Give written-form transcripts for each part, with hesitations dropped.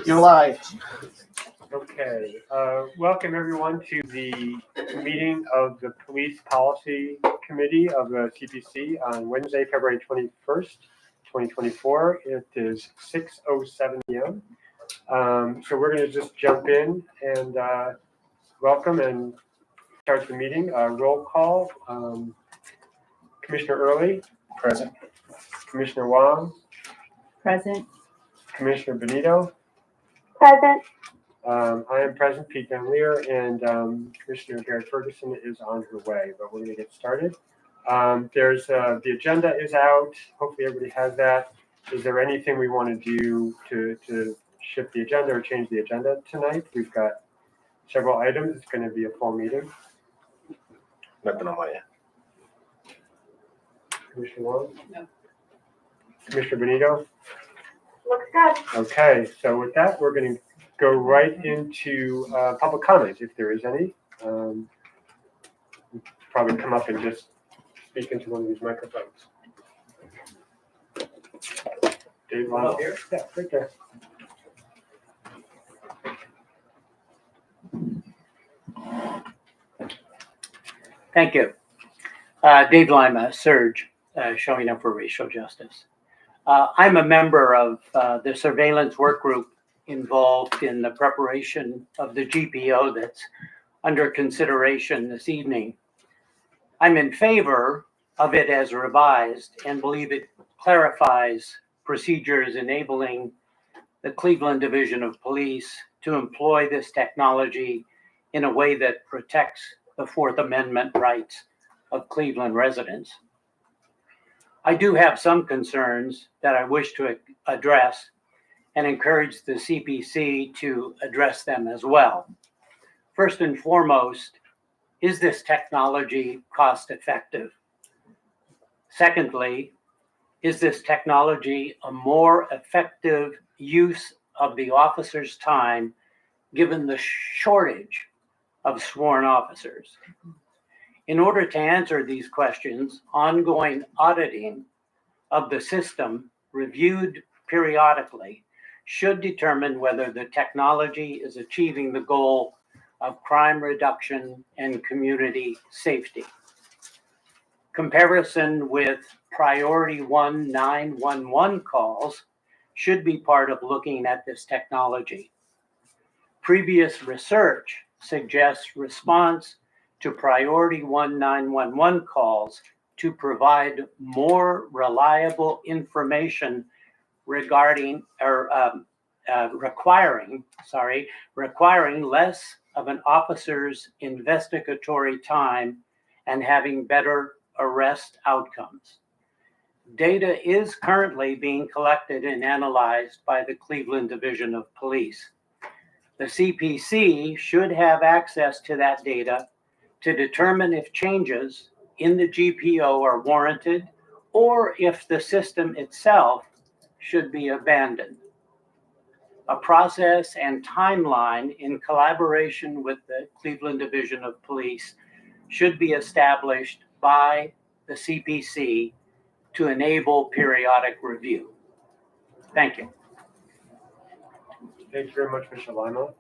You're live. Okay, welcome everyone to the meeting of the Police Policy Committee of the CPC on Wednesday, February 21st, 2024. It is 6:07 p.m. So we're going to just jump in and welcome and start the meeting. Roll call. Commissioner Early. Present. Commissioner Wong. Present. Commissioner Benito. Present. I am present, Pete Van Leer, and Commissioner Garrett Ferguson is on her way, but we're going to get started. The agenda is out. Hopefully everybody has that. Is there anything we want to do to shift the agenda or change the agenda tonight? We've got several items. It's going to be a full meeting. Nothing on my end. Commissioner Wong? No. Commissioner Benito? Looks good. Okay, so with that, we're going to go right into public comment, if there is any. Probably come up and just speak into one of these microphones. Dave, Up here? Yeah, right there. Thank you. Dave Lima, Surge, showing up for racial justice. I'm a member of the surveillance work group involved in the preparation of the GPO that's under consideration this evening. I'm in favor of it as revised and believe it clarifies procedures enabling the Cleveland Division of Police to employ this technology in a way that protects the Fourth Amendment rights of Cleveland residents. I do have some concerns that I wish to address and encourage the CPC to address them as well. First and foremost, is this technology cost effective? Secondly, is this technology a more effective use of the officer's time given the shortage of sworn officers? In order to answer these questions, ongoing auditing of the system, reviewed periodically, should determine whether the technology is achieving the goal of crime reduction and community safety. Comparison with priority 1 911 calls should be part of looking at this technology. Previous research suggests response to priority 1 911 calls to provide more reliable information regarding or requiring less of an officer's investigatory time and having better arrest outcomes. Data is currently being collected and analyzed by the Cleveland Division of Police. The CPC should have access to that data to determine if changes in the GPO are warranted or if the system itself should be abandoned. A process and timeline in collaboration with the Cleveland Division of Police should be established by the CPC to enable periodic review. Thank you. Thank you very much, Mr. Lima,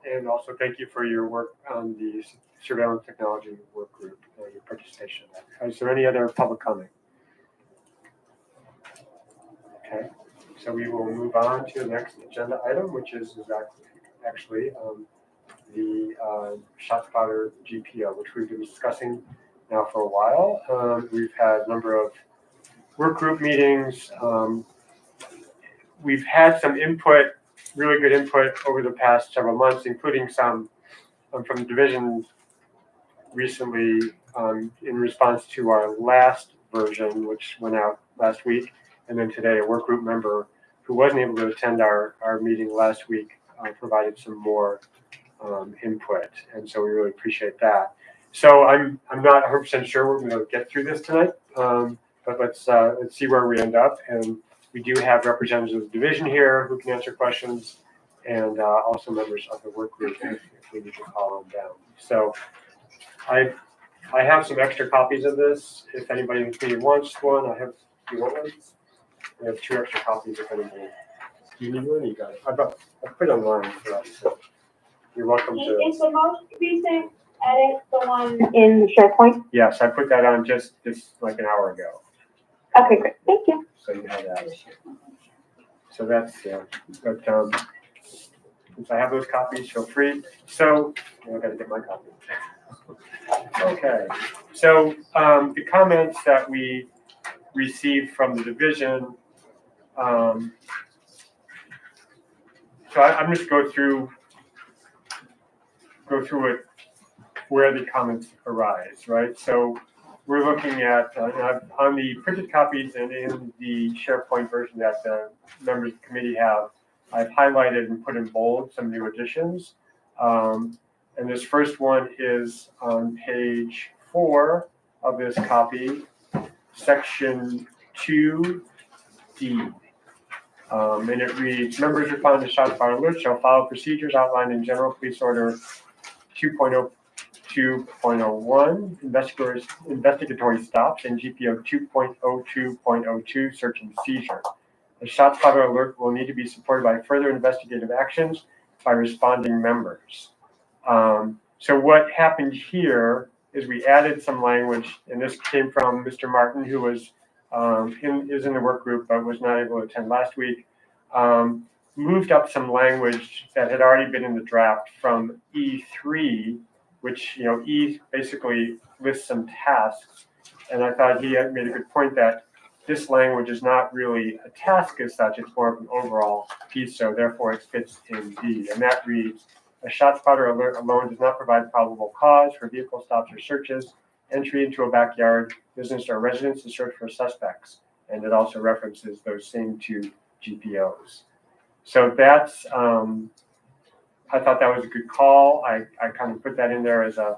and also thank you for your work on the surveillance technology work group and your participation in that. Is there any other public comment? Okay, so we will move on to the next agenda item, which is actually the ShotSpotter GPO, which we've been discussing now for a while. We've had a number of work group meetings. We've had some input, really good input over the past several months, including some from the division recently in response to our last version, which went out last week. And then today, a work group member who wasn't able to attend our meeting last week provided some more input. And so we really appreciate that. So I'm not 100% sure we're going to get through this tonight, but let's see where we end up. And we do have representatives of the division here who can answer questions, and also members of the work group if we need to call them down. So I have some extra copies of this. If anybody in the community wants one, I have. Do you want one? I have 2 extra copies if anybody You need one, you got it. I put it online for us. So you're welcome to. Is the most recent edit the one in the SharePoint? Yes, I put that on just like an hour ago. Okay, great. Thank you. So you have that. So that's, but, since I have those copies, feel free. So, I gotta get my copy. Okay, so, the comments that we received from the division, so I'm just go through it, where the comments arise, right? So we're looking at, on the printed copies and in the SharePoint version that the members of the committee have, I've highlighted and put in bold some new additions. And this first one is on page 4 of this copy, section 2D. And it reads, members responding to shots fired alerts shall follow procedures outlined in General Police Order 2.02.01, investigatory stops, and GPO 2.02.02, search and seizure. The shot spotter alert will need to be supported by further investigative actions by responding members. So what happened here is we added some language, and this came from Mr. Martin, who was is in the work group but was not able to attend last week. Moved up some language that had already been in the draft from E3, which, E basically lists some tasks. And I thought he had made a good point that this language is not really a task as such, it's more of an overall piece, so therefore it fits in D. And that reads, a shot spotter alert alone does not provide probable cause for vehicle stops or searches, entry into a backyard, business, or residence to search for suspects. And it also references those same 2 GPOs. So that's, I thought that was a good call. I kind of put that in there as an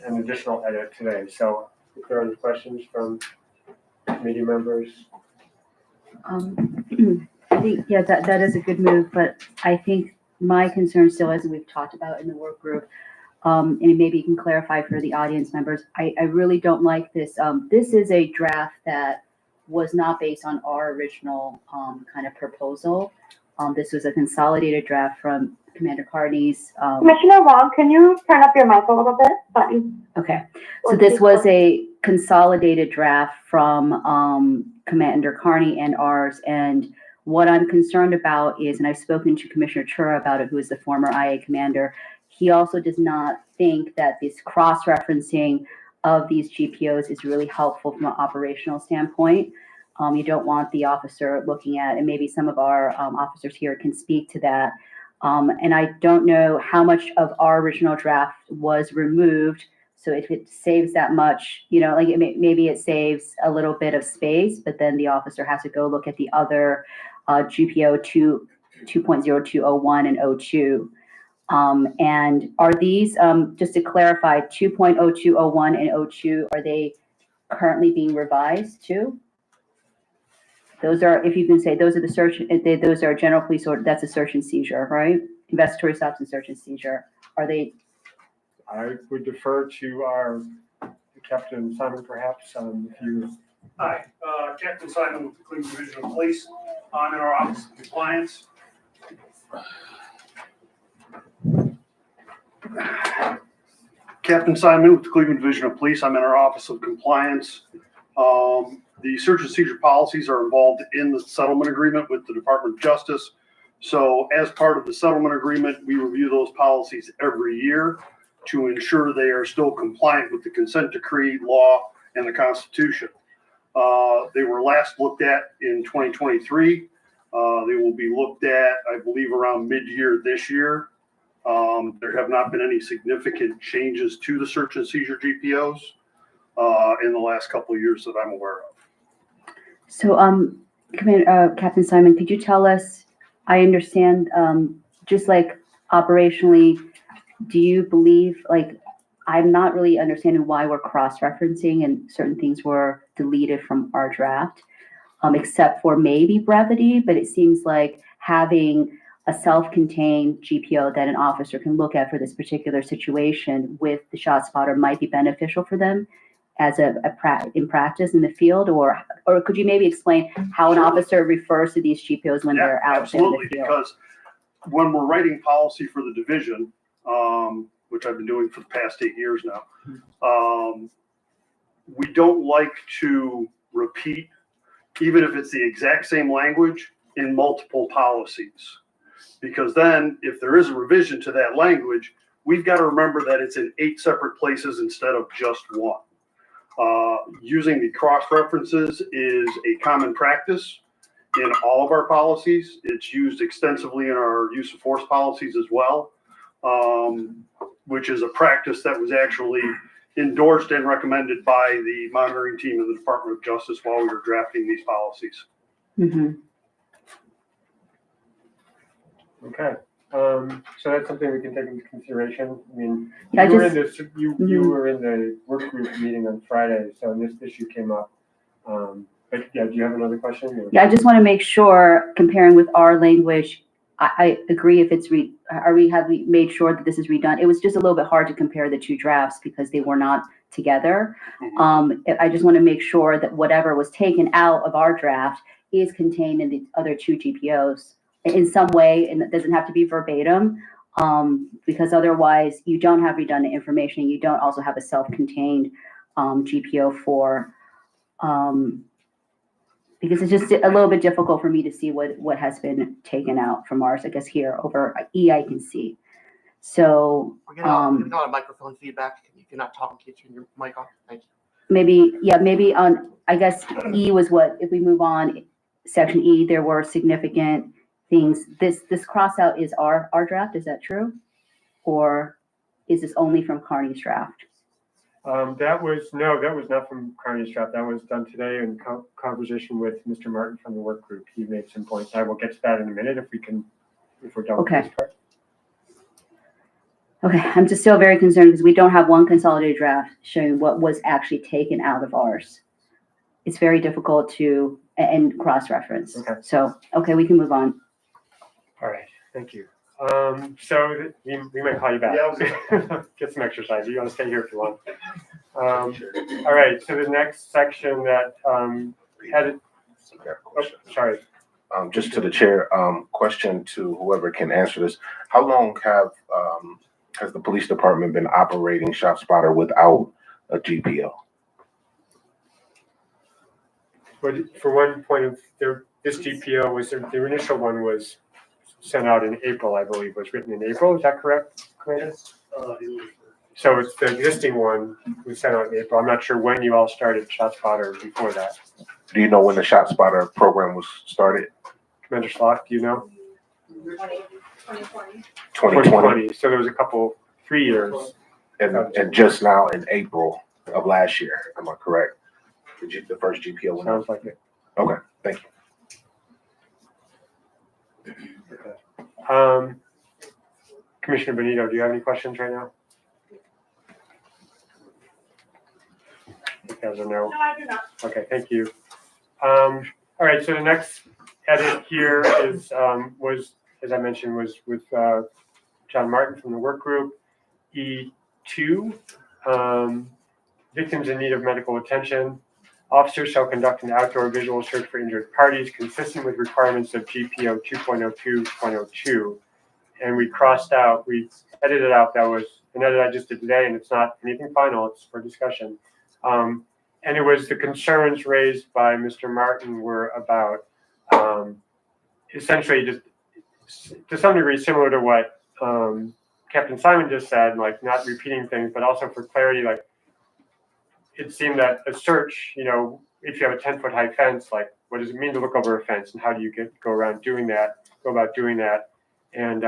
additional edit today. So if there are any questions from committee members. I think, that is a good move, but I think my concern still, as we've talked about in the work group, and maybe you can clarify for the audience members, I really don't like this. This is a draft that was not based on our original kind of proposal. This was a consolidated draft from Commander Carney's. Commissioner Wong, can you turn up your mic a little bit? Okay, so this was a consolidated draft from Commander Carney and ours. And what I'm concerned about is, and I've spoken to Commissioner Chura about it, who is the former IA commander, he also does not think that this cross-referencing of these GPOs is really helpful from an operational standpoint. You don't want the officer looking at, and maybe some of our officers here can speak to that. And I don't know how much of our original draft was removed. So if it saves that much, maybe it saves a little bit of space, but then the officer has to go look at the other GPO 2.0201 and 02. And are these, just to clarify, 2.0201 and 02, are they currently being revised too? Those are, if you can say, those are the search, those are general police order, that's a search and seizure, right? Investigatory stops and search and seizure. Are they? I would defer to our Captain Simon, perhaps, if you. Hi, Captain Simon with the Cleveland Division of Police. I'm in our Office of Compliance. Captain Simon with the Cleveland Division of Police. I'm in our Office of Compliance. The search and seizure policies are involved in the settlement agreement with the Department of Justice. So as part of the settlement agreement, we review those policies every year to ensure they are still compliant with the consent decree, law, and the Constitution. They were last looked at in 2023. They will be looked at, I believe, around mid-year this year. There have not been any significant changes to the search and seizure GPOs in the last couple of years that I'm aware of. So, Captain Simon, could you tell us, I understand, just like operationally, do you believe, I'm not really understanding why we're cross-referencing and certain things were deleted from our draft, except for maybe brevity, but it seems like having a self-contained GPO that an officer can look at for this particular situation with the shot spotter might be beneficial for them. as in practice in the field, or could you maybe explain how an Sure. officer refers to these GPOs when Yeah, they're out there in absolutely, the field? because when we're writing policy for the division, which I've been doing for the past 8 years now, we don't like to repeat, even if it's the exact same language, in multiple policies. Because then, if there is a revision to that language, we've got to remember that it's in 8 separate places instead of just one. Using the cross references is a common practice in all of our policies. It's used extensively in our use of force policies as well, which is a practice that was actually endorsed and recommended by the monitoring team of the Department of Justice while we were drafting these policies. Mhm. Okay, so that's something we can take into consideration. I mean, Yeah, you were in just- this, you Mhm. were in the work group meeting on Friday, so this issue came up. But yeah, do you have another question? Or- Yeah, I just want to make sure, comparing with our language, I agree if it's have we made sure that this is redone? It was just a little bit hard to compare the two drafts because they were not together. I just want to make sure that whatever was taken out of our draft is contained in the other two GPOs in some way, and it doesn't have to be verbatim, because otherwise you don't have redundant information. You don't also have a self-contained GPO for, because it's just a little bit difficult for me to see what has been taken out from ours. I guess here over E I can see. So We're getting a lot of microphone feedback. If you're not talking, can you turn your mic off? Thank you. maybe on, I guess E was what, if we move on, section E, there were significant things. This cross out is our draft, is that true? Or is this only from Carney's draft? That was not from Carney's draft. That was done today in conversation with Mr. Martin from the work group. He made some points. I will get to that in a minute if we're done with Okay. this part. Okay, I'm just still very concerned because we don't have one consolidated draft showing what was actually taken out of ours. It's very difficult to, and cross-reference. Okay. So, okay, we can move on. All right, thank you. So we might call you back. Yeah, Get some exercise. You want to stay here if you want. All right, so the next section that had, sorry. Just to the chair, question to whoever can answer this. How long has the police department been operating ShotSpotter without a GPO? But for one point of this GPO was the initial one was sent out in April, I believe, was written in April. Is that correct? Yes. So it's the existing one was sent out in April. I'm not sure when you all started ShotSpotter before that. Do you know when the ShotSpotter program was started? Commander Slock, do you know? 2020. 2020. So there was 3 years. And just now in April of last year, am I correct? The first GPO went out? Sounds like it. Okay, thank you. Okay. Commissioner Benito, do you have any questions right now? You guys are no. No, I do not. Okay, thank you. All right, so the next edit here is, was, as I mentioned, was with John Martin from the work group. E2, victims in need of medical attention. Officers shall conduct an outdoor visual search for injured parties consistent with requirements of GPO 2.02.02. And we edited out, that was an edit I just did today, and it's not anything final, it's for discussion. And it was the concerns raised by Mr. Martin were about essentially just to some degree similar to what Captain Simon just said, like not repeating things, but also for clarity, like it seemed that a search, if you have a 10-foot high fence, like what does it mean to look over a fence and how do you go about doing that? And,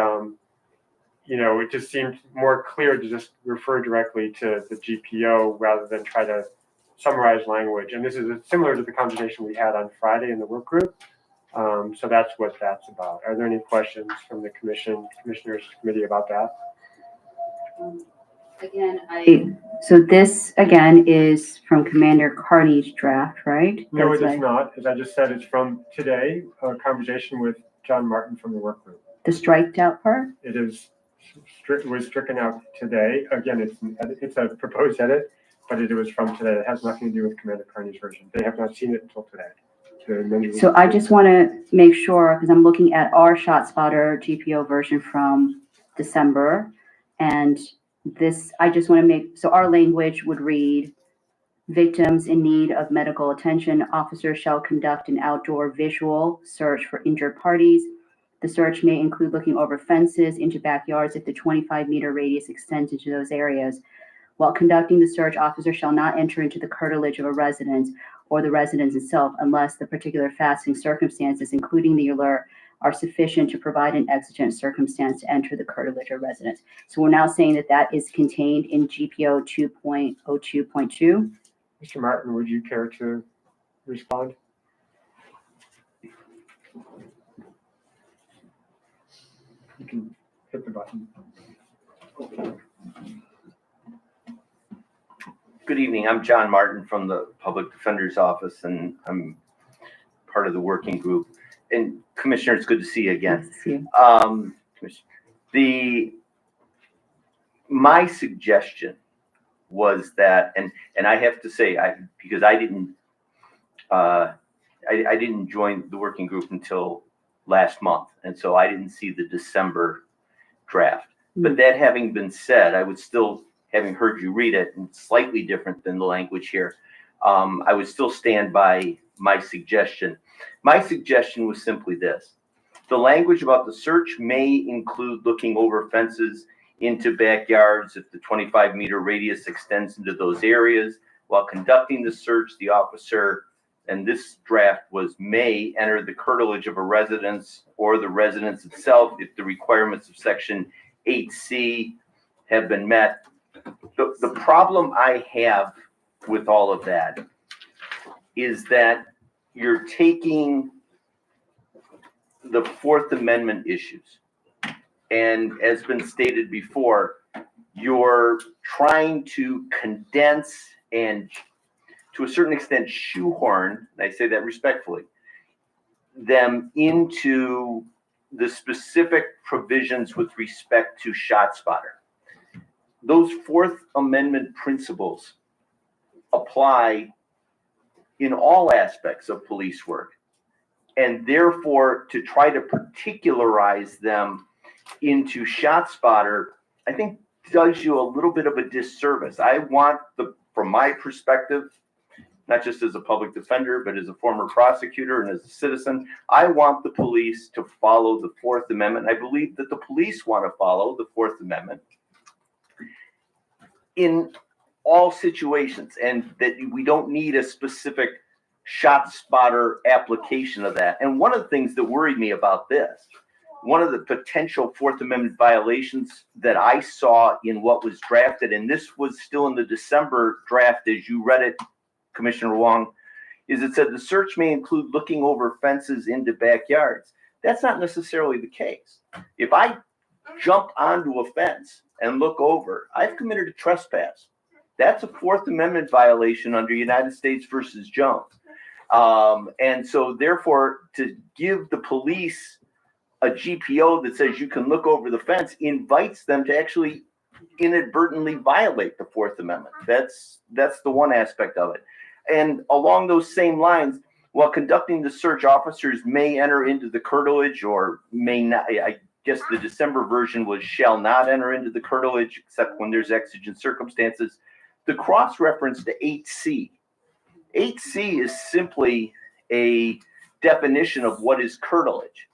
it just seemed more clear to just refer directly to the GPO rather than try to summarize language. And this is similar to the conversation we had on Friday in the work group. So that's what that's about. Are there any questions from the commissioners committee about that? Again, so this again is from Commander Carney's draft, right? No, That's it is not. As I just said, it's from today, a conversation with John Martin from the work group. The striked out part? It was stricken out today. Again, it's a proposed edit. but it was from today. It has nothing to do with Commander Carney's version. They have not seen it until today. The amended So I just want to make sure, because I'm looking at our ShotSpotter GPO version from December. And this, I just want to make, so our language would read, victims in need of medical attention, officers shall conduct an outdoor visual search for injured parties. The search may include looking over fences into backyards if the 25-meter radius extends into those areas. While conducting the search, officers shall not enter into the curtilage of a residence or the residence itself unless the particular facts and circumstances, including the alert, are sufficient to provide an exigent circumstance to enter the curtilage or residence. So we're now saying that that is contained in GPO 2.02.2. Mr. Martin, would you care to respond? You can hit the button. Good evening. I'm John Martin from the Public Defender's Office, and I'm part of the working group. And Commissioner, it's good to see you again. My suggestion was that, and I have to say, because I didn't join the working group until last month, and so I didn't see the December draft. But that having been said, I would still, having heard you read it, and slightly different than the language here, I would still stand by my suggestion. My suggestion was simply this. The language about the search may include looking over fences into backyards if the 25-meter radius extends into those areas. While conducting the search, the officer, and this draft was, may enter the curtilage of a residence or the residence itself if the requirements of Section 8C have been met. The problem I have with all of that is that you're taking the Fourth Amendment issues, and as been stated before, you're trying to condense and to a certain extent shoehorn, and I say that respectfully, them into the specific provisions with respect to ShotSpotter. Those Fourth Amendment principles apply in all aspects of police work. And therefore, to try to particularize them into ShotSpotter, I think does you a little bit of a disservice. I want from my perspective, not just as a public defender, but as a former prosecutor and as a citizen, I want the police to follow the Fourth Amendment. I believe that the police want to follow the Fourth Amendment in all situations, and that we don't need a specific ShotSpotter application of that. And one of the things that worried me about this, one of the potential Fourth Amendment violations that I saw in what was drafted, and this was still in the December draft as you read it, Commissioner Wong, is it said the search may include looking over fences into backyards. That's not necessarily the case. If I jump onto a fence and look over, I've committed a trespass. That's a Fourth Amendment violation under United States versus Jones. And so therefore, to give the police a GPO that says you can look over the fence invites them to actually inadvertently violate the Fourth Amendment. That's the one aspect of it. And along those same lines, while conducting the search, officers may enter into the curtilage or may not. I guess the December version was shall not enter into the curtilage except when there's exigent circumstances. The cross-reference to 8C. 8C is simply a definition of what is curtilage.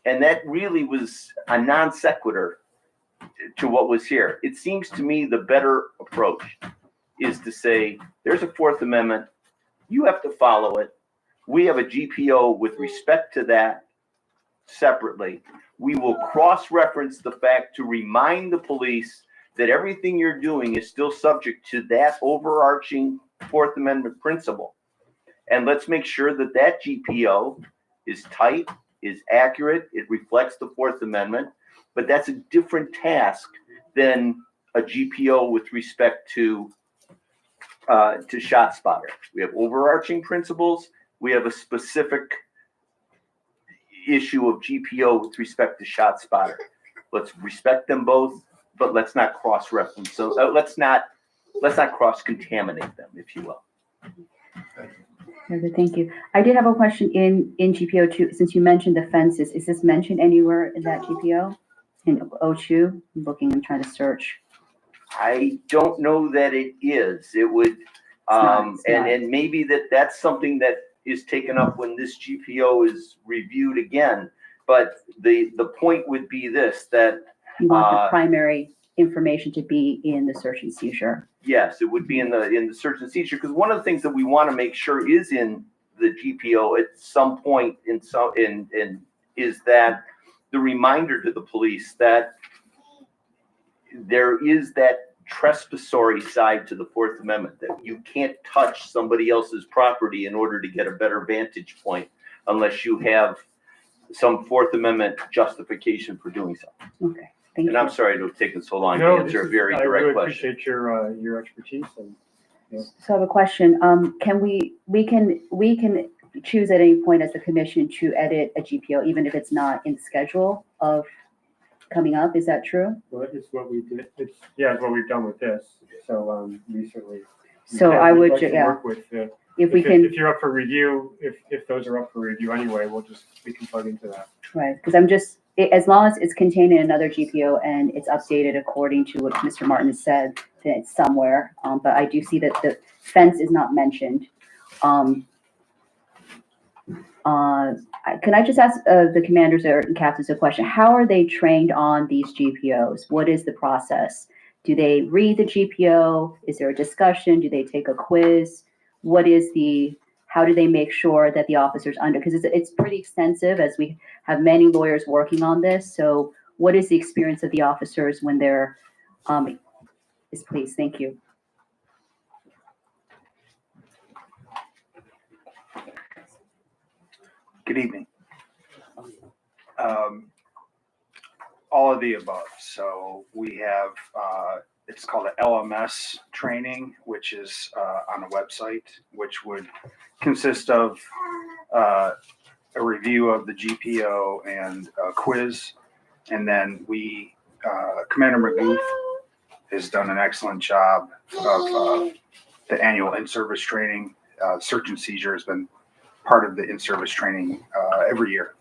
And that really was a non sequitur to what was here. It seems to me the better approach is to say, there's a Fourth Amendment, you have to follow it. We have a GPO with respect to that separately. We will cross-reference the fact to remind the police that everything you're doing is still subject to that overarching Fourth Amendment principle. And let's make sure that that GPO is tight, is accurate, it reflects the Fourth Amendment, but that's a different task than a GPO with respect to ShotSpotter. We have overarching principles. We have a specific issue of GPO with respect to ShotSpotter. Let's respect them both, but let's not cross-reference. So let's not let's not cross-contaminate them, if you will. Very good, thank you. I did have a question in GPO two, since you mentioned the fences, is this mentioned anywhere in that GPO? In O2? I'm looking, I'm trying to search. I don't know that it is. It would, not. and maybe that's something that is taken up when this GPO is reviewed again. But the point would be this, that You want the primary information to be in the search and seizure. yes, it would be in the search and seizure, because one of the things that we want to make sure is in the GPO at some point is that the reminder to the police that there is that trespassory side to the Fourth Amendment, that you can't touch somebody else's property in order to get a better vantage point unless you have some Fourth Amendment justification for doing so. Okay, thank And I'm you. sorry to have taken so long to No, answer a this is- very I direct really question. appreciate your expertise and. So I have a question. Can we can choose at any point as the commission to edit a GPO, even if it's not in schedule of coming up? Is that true? Well, it's what we did, it's what we've done with this, so, recently. So I We'd would, like to yeah, work with the, if we if can, you're up for review, if those are up for review anyway, we can plug into that. right, because I'm just, as long as it's contained in another GPO and it's updated according to what Mr. Martin has said, then it's somewhere. But I do see that the fence is not mentioned. Can I just ask the commanders or captains a question? How are they trained on these GPOs? What is the process? Do they read the GPO? Is there a discussion? Do they take a quiz? How do they make sure that the officers because it's pretty extensive, as we have many lawyers working on this. So what is the experience of the officers when they're, please, thank you. Good evening. All of the above. So we have, it's called an LMS training, which is on a website, which would consist of a review of the GPO and a quiz. And then Commander Magooth has done an excellent job of the annual in-service training. Search and seizure has been part of the in-service training every year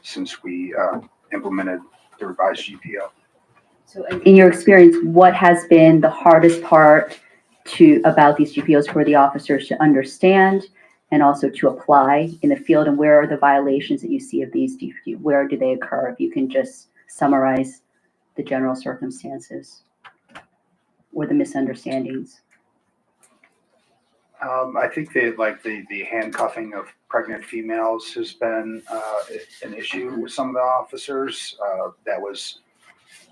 since we implemented the revised GPO. So in your experience, what has been the hardest part about these GPOs for the officers to understand and also to apply in the field, and where are the violations that you see of these GPOs? Where do they occur? If you can just summarize the general circumstances or the misunderstandings. I think the handcuffing of pregnant females has been an issue with some of the officers. That was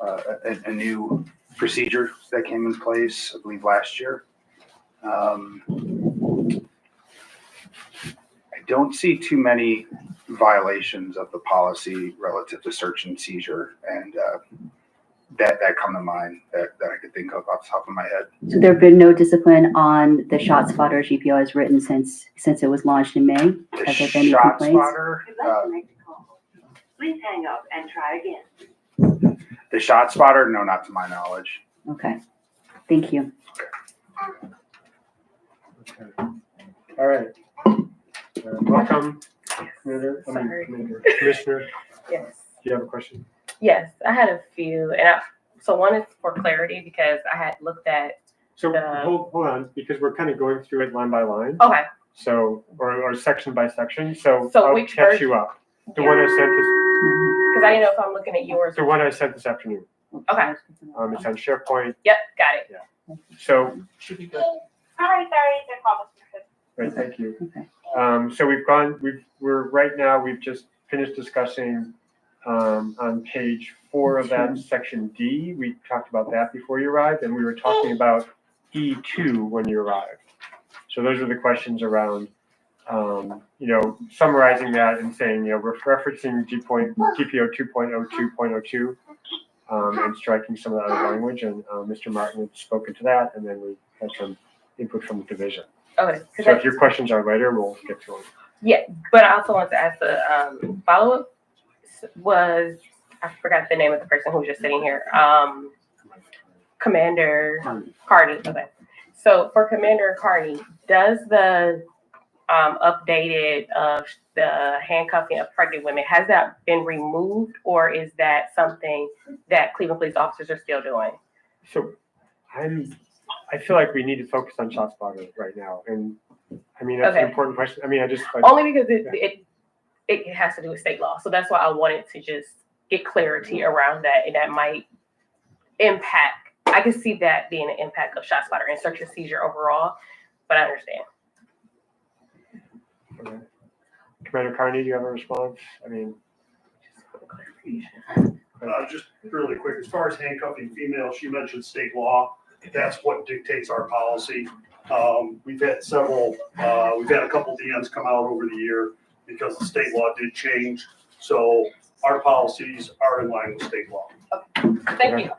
a new procedure that came in place, I believe, last year. I don't see too many violations of the policy relative to search and seizure, and that come to mind that I could think of off the top of my head. So there have been no discipline on the ShotSpotter GPO as written since it was launched in May? The Has there been any complaints? ShotSpotter, If you'd like to make a call, please hang up and try again. the ShotSpotter, no, not to my knowledge. Okay, thank you. Okay. All right. Welcome, Commissioner. Yes. Do you have a question? Yes, I had a few, so one is for clarity because I had looked at. So hold on, because we're kind of going through it line by line. Okay. So, or section by section. So So I'll which catch version? you up. The one I sent Because I didn't know if I'm looking at yours. the one I sent this afternoon. Okay. It's on SharePoint. Yep, got it. So, Should be good. Sorry, the call was right, thank you. Okay. So we've just finished discussing on page 4 of that section D. We talked about that before you arrived, and we were talking about E2 when you arrived. So those are the questions around, summarizing that and saying, we're referencing GPO 2.02.02, and striking some of that other language. And Mr. Martin had spoken to that, and then we had some input from the division. Okay. So if your questions are later, we'll get to them. Yeah, but I also want to ask the follow-up I forgot the name of the person who was just sitting here. Commander Carney. Okay. So for Commander Carney, does the updated of the handcuffing of pregnant women, has that been removed, or is that something that Cleveland police officers are still doing? So I feel like we need to focus on ShotSpotter right now. And I mean, that's an Okay. important question. I mean, I just like, Only because it has to do with state law. So that's why I wanted to just get clarity around that, and that might impact. I can see that being an impact of ShotSpotter and search and seizure overall, but I understand. okay. Commander Carney, do you have a response? I mean, Just really quick, as far as handcuffing females, she mentioned state law. That's what dictates our policy. We've had a couple DNs come out over the year because the state law did change. So our policies are in line with state law. Thank you.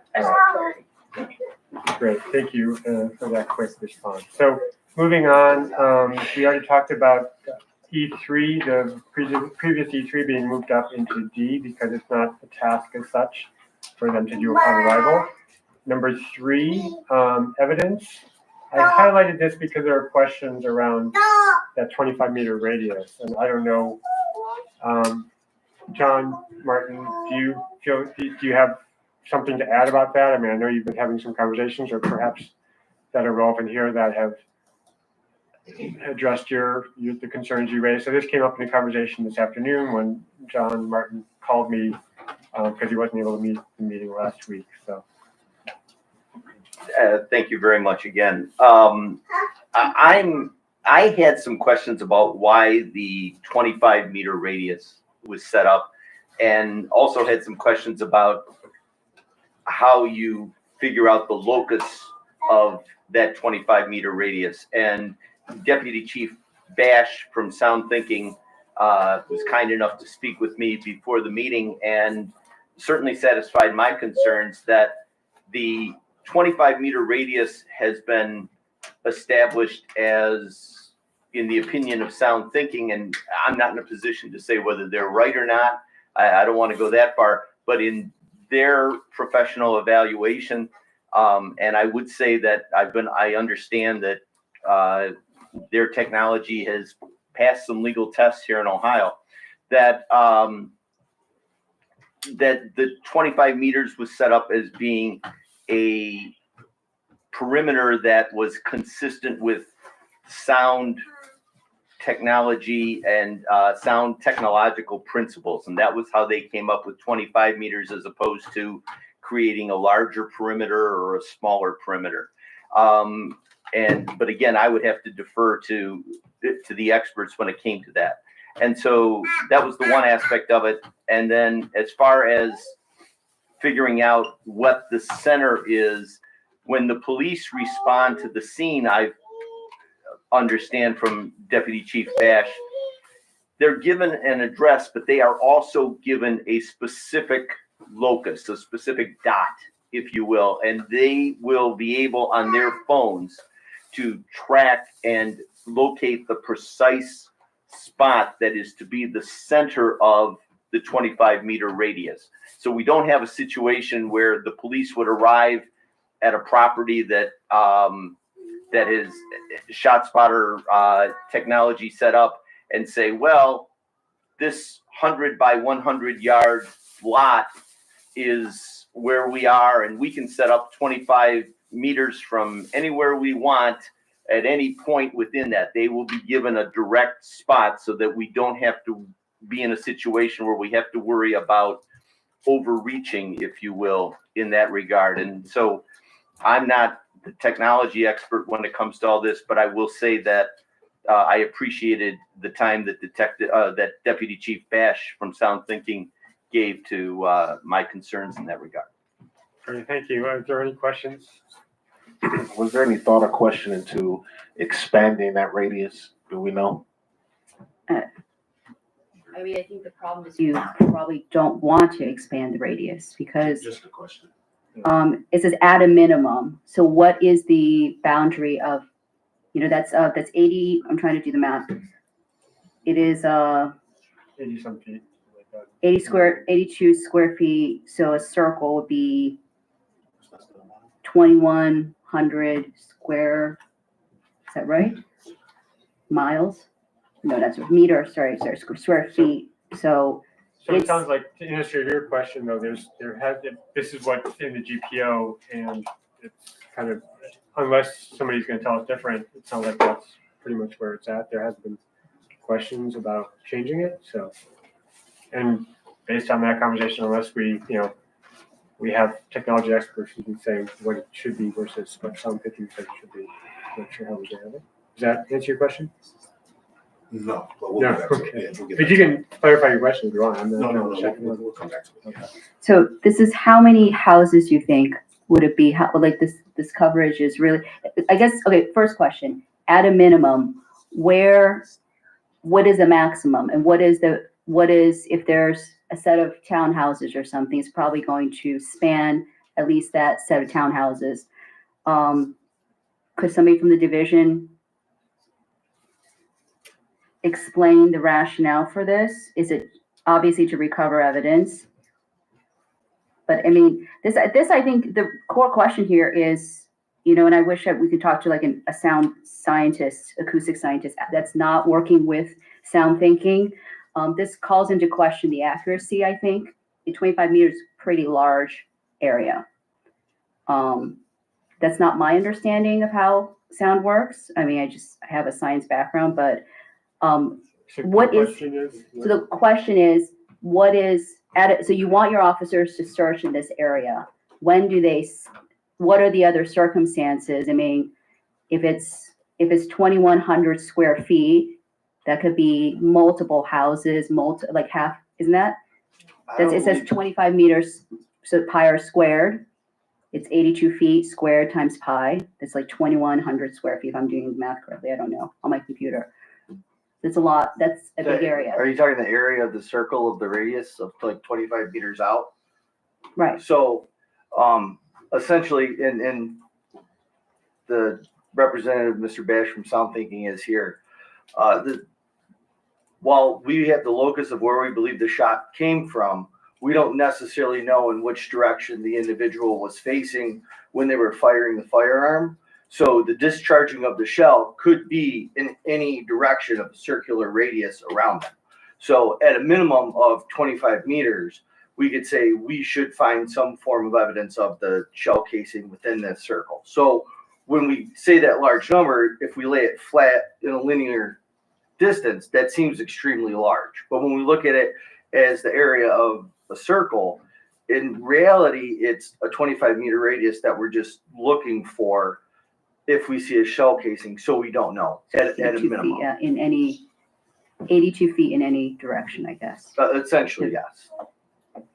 great. Thank you for that quick response. So moving on, we already talked about E3, the previous E3 being moved up into D because it's not a task as such for them to do upon arrival. Number 3, evidence. I highlighted this because there are questions around that 25-meter radius, and I don't know, John, Martin, do you have something to add about that? I mean, I know you've been having some conversations, or perhaps that are relevant here that have addressed the concerns you raised. So this came up in a conversation this afternoon when John Martin called me because he wasn't able to meet the meeting last week. So. Thank you very much again. I had some questions about why the 25-meter radius was set up, and also had some questions about how you figure out the locus of that 25-meter radius. And Deputy Chief Bash from Sound Thinking was kind enough to speak with me before the meeting and certainly satisfied my concerns that the 25-meter radius has been established as, in the opinion of Sound Thinking, and I'm not in a position to say whether they're right or not. I don't want to go that far, but in their professional evaluation, and I would say that I understand that their technology has passed some legal tests here in Ohio, that that the 25 meters was set up as being a perimeter that was consistent with sound technology and sound technological principles. And that was how they came up with 25 meters as opposed to creating a larger perimeter or a smaller perimeter. But again, I would have to defer to the experts when it came to that. And so that was the one aspect of it. And then as far as figuring out what the center is, when the police respond to the scene, I understand from Deputy Chief Bash, they're given an address, but they are also given a specific locus, a specific dot, if you will, and they will be able on their phones to track and locate the precise spot that is to be the center of the 25-meter radius. So we don't have a situation where the police would arrive at a property that that is ShotSpotter technology set up and say, well, this 100 by 100 yard lot is where we are, and we can set up 25 meters from anywhere we want at any point within that. They will be given a direct spot so that we don't have to be in a situation where we have to worry about overreaching, if you will, in that regard. And so I'm not the technology expert when it comes to all this, but I will say that I appreciated the time that that Deputy Chief Bash from Sound Thinking gave to my concerns in that regard. Great, thank you. Are there any questions? Was there any thought or question into expanding that radius? Do we know? I mean, I think the problem is you probably don't want to expand the radius because Just a question. it says at a minimum. So what is the boundary of, that's 80, I'm trying to do the math. It is 80 some feet. Like 82 square feet. So a circle would be 2,100 square Is that right? Miles? No, that's meter, sorry, square feet. So So it It's- sounds like, to answer your question though, this is what's in the GPO, and it's kind of, unless somebody's gonna tell us different, it sounds like that's pretty much where it's at. There hasn't been questions about changing it, so. And based on that conversation, unless we, we have technology experts who can say what it should be versus what some people think it should be, not sure how we get it. Does that answer your question? No, but we'll No, get back to it. okay. Yeah, we'll get But back you to can clarify your question if you want. I'm it. not- No, checking it. we'll come back to it. Okay. So this is how many houses you think would it be? How, like this coverage is really, I guess, okay, first question, at a minimum, what is the maximum? And what is, if there's a set of townhouses or something, it's probably going to span at least that set of townhouses. Could somebody from the division explain the rationale for this? Is it obviously to recover evidence? But I mean, this I think the core question here is, and I wish that we could talk to like a sound scientist, acoustic scientist that's not working with sound thinking. This calls into question the accuracy, I think. The 25 meters is a pretty large area. That's not my understanding of how sound works. I mean, I have a science background, but So What the is- question is? so the question is, so you want your officers to search in this area. What are the other circumstances? I mean, if it's 2,100 square feet, that could be multiple houses, like half, isn't that? It says 25 meters, so pi r squared. It's 82 feet squared times pi. It's like 2,100 square feet, if I'm doing the math correctly. I don't know, on my computer. It's a lot. That's a big area. Are you talking the area of the circle of the radius of like 25 meters out? Right. So, essentially, and the representative, Mr. Bash from Sound Thinking is here. While we have the locus of where we believe the shot came from, we don't necessarily know in which direction the individual was facing when they were firing the firearm. So the discharging of the shell could be in any direction of a circular radius around them. So at a minimum of 25 meters, we could say we should find some form of evidence of the shell casing within this circle. So when we say that large number, if we lay it flat in a linear distance, that seems extremely large. But when we look at it as the area of a circle, in reality, it's a 25-meter radius that we're just looking for if we see a shell casing, so we don't know at a 82 minimum. feet, yeah, 82 feet in any direction, I guess. Essentially, yes.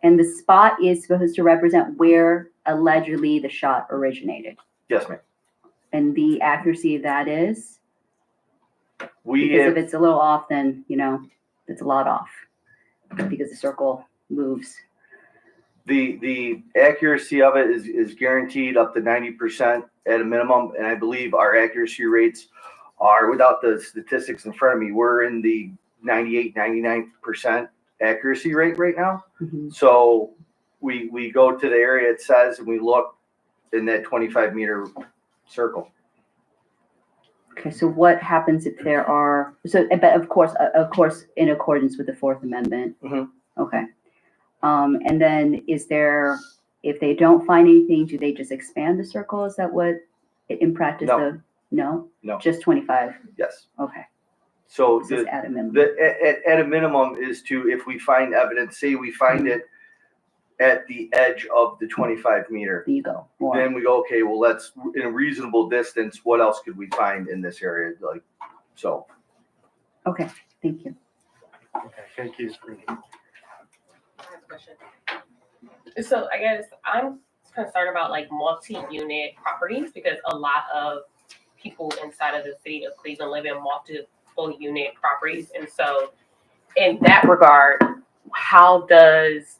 And the spot is supposed to represent where allegedly the shot originated. Yes, ma'am. And the accuracy of that is? We Because have, if it's a little off, then, it's a lot off. Because the circle moves. the accuracy of it is guaranteed up to 90% at a minimum, and I believe our accuracy rates are, without the statistics in front of me, we're in the 98, 99% accuracy rate right now. Mhm. So we go to the area it says, and we look in that 25-meter circle. Okay, so what happens if there are, but of course, in accordance with the Fourth Amendment? Mhm. Okay. And then if they don't find anything, do they just expand the circle? Is that what, in practice? No. No? Just 25? Yes. Okay. So This is at a minimum. at a minimum is to, if we find evidence, say we find it at the edge of the 25-meter, There you go. More. then we go, okay, well, that's in a reasonable distance. What else could we find in this area? So. Okay, thank you. Okay, thank you. I have a question. So I guess I'm concerned about like multi-unit properties because a lot of people inside of the city of Cleveland live in multiple unit properties. And so in that regard, how is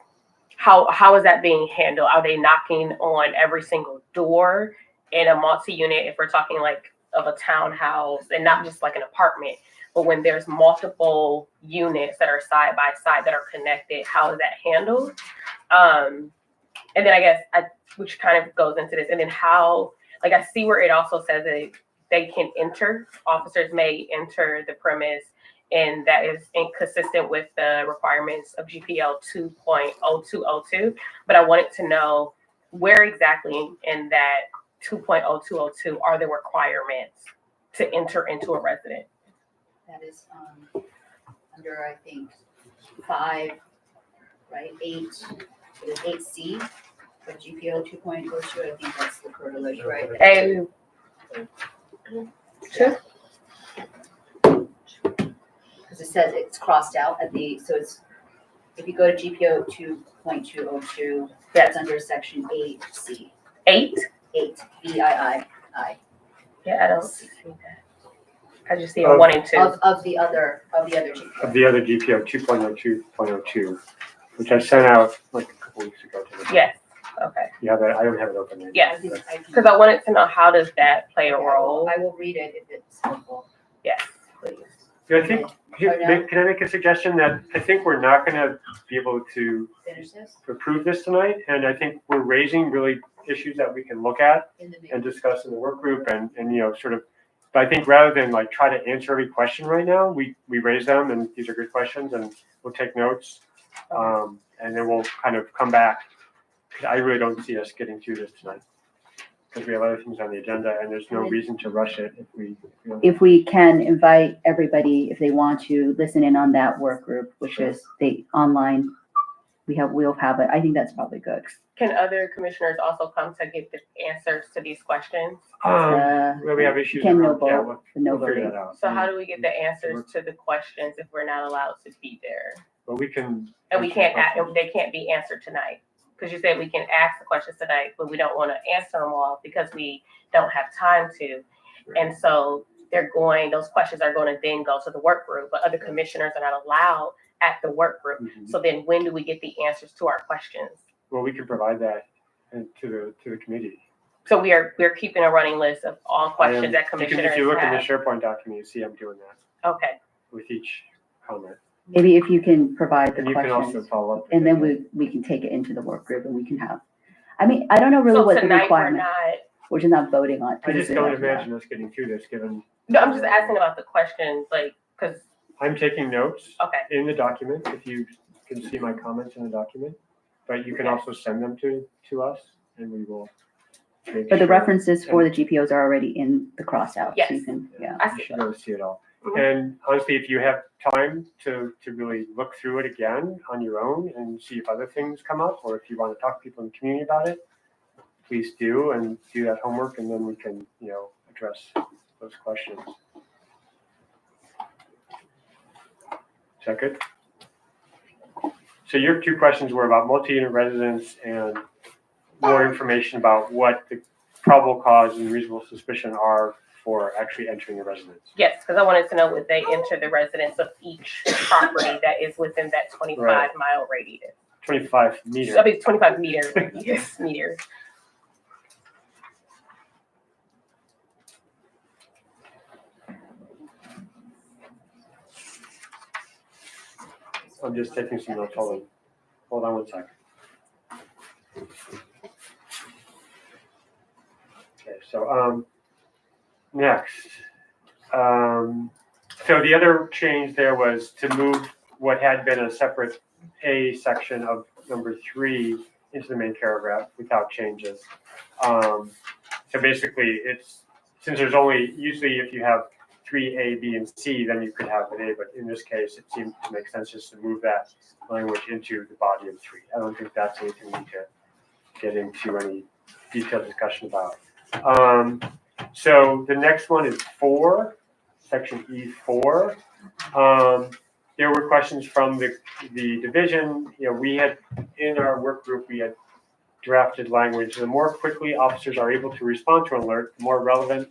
that being handled? Are they knocking on every single door in a multi-unit, if we're talking like of a townhouse and not just like an apartment, but when there's multiple units that are side by side that are connected, how is that handled? And then I guess which kind of goes into this, and then how, like I see where it also says that they can enter. Officers may enter the premise, and that is inconsistent with the requirements of GPL 2.0202. But I wanted to know where exactly in that 2.0202 are the requirements to enter into a residence. That is, under, I think, 5, right, 8, it is 8C, but GPO 2.02, I think that's the curtilage, right? And sure. Because it says it's crossed out at the, so it's, if you go to GPO 2.202, that's under section 8C, 8. 8, BII, Yeah, I don't see that. I just see a 1 and 2. of the other GPO. Of the other GPO 2.02.02, which I sent out like a couple weeks ago to the. Yes. Okay. You have it, I don't have it open. Right now, Yes. but- Because I wanted to know, how does that play a role? I will read it if it's helpful. Yes, please. Yeah, I think, Oh, no? can I make a suggestion that I think we're not gonna be able to Finish this approve this tonight, and I think we're raising really issues that we can look at in the and discuss in the work group and sort of, but I think rather than like try to answer every question right now, we raise them, and these are good questions, and we'll take notes. And then we'll kind of come back. I really don't see us getting through this tonight, because we have other things on the agenda, and there's no reason to rush it If we can invite everybody, if they want to listen in on that work group, which is the online, we'll have it. I think that's probably good. Can other commissioners also come to get the answers to these questions? Where we have issues Ken around, yeah, Noble, the we'll Noble. figure that out. So how do we get the answers to the questions if we're not allowed to be there? But we can. And we can't, they can't be answered tonight? Because you said we can ask the questions tonight, but we don't want to answer them all because we don't have time to. And so those questions are going to then go to the work group, but other commissioners are not allowed at the work group. Mhm. So then when do we get the answers to our questions? Well, we can provide that to the committee. So we're keeping a running list of all questions that If commissioners you look in the have. SharePoint document, you see I'm doing that Okay, with each comment. Maybe if you can provide the And you can also questions, follow up. and then we can take it into the work group and we can have, I mean, I don't know really so what the tonight we're requirement, not, we're just not voting on. I just don't imagine us getting through this, given. no, I'm just asking about the questions, like, because, I'm taking notes okay, in the document, if you can see my comments in the document, but you can also send them to us, and we will. make But the sure- references for the GPOs are already in the cross out. So Yes. you can, yeah. I You see. should be able to see it all. Mhm. And honestly, if you have time to really look through it again on your own and see if other things come up, or if you want to talk to people in the community about it, please do, and do that homework, and then we can, address those questions. Is that good? So your 2 questions were about multi-unit residence and more information about what the probable cause and reasonable suspicion are for actually entering a residence. yes, because I wanted to know would they enter the residence of each property that is within that 25-mile radius? 25 meter. I mean, 25-meter radius, meters. I'm just taking some notes. Hold on 1 second. Okay, so next. So the other change there was to move what had been a separate A section of number 3 into the main paragraph without changes. So basically, since there's only, usually if you have 3A, B, and C, then you could have an A, but in this case, it seemed to make sense just to move that language into the body of 3. I don't think that's anything we need to get into any detailed discussion about. So the next one is 4, section E4. There were questions from the division. We had, in our work group, we had drafted language. The more quickly officers are able to respond to an alert, the more relevant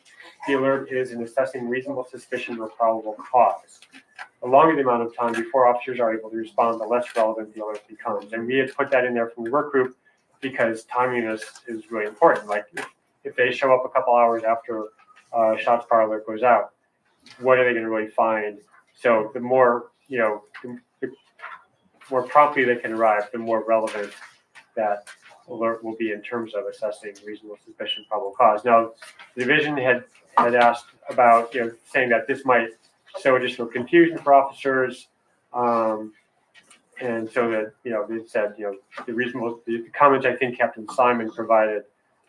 the alert is in assessing reasonable suspicion or probable cause. The longer the amount of time before officers are able to respond, the less relevant the alert becomes. And we had put that in there from the work group because timeliness is really important. Like if they show up a couple hours after shots fired alert goes out, what are they going to really find? So the more, the more promptly they can arrive, the more relevant that alert will be in terms of assessing reasonable suspicion, probable cause. Now, the division had asked about, saying that this might sow additional confusion for officers. And so that, they said, the comments I think Captain Simon provided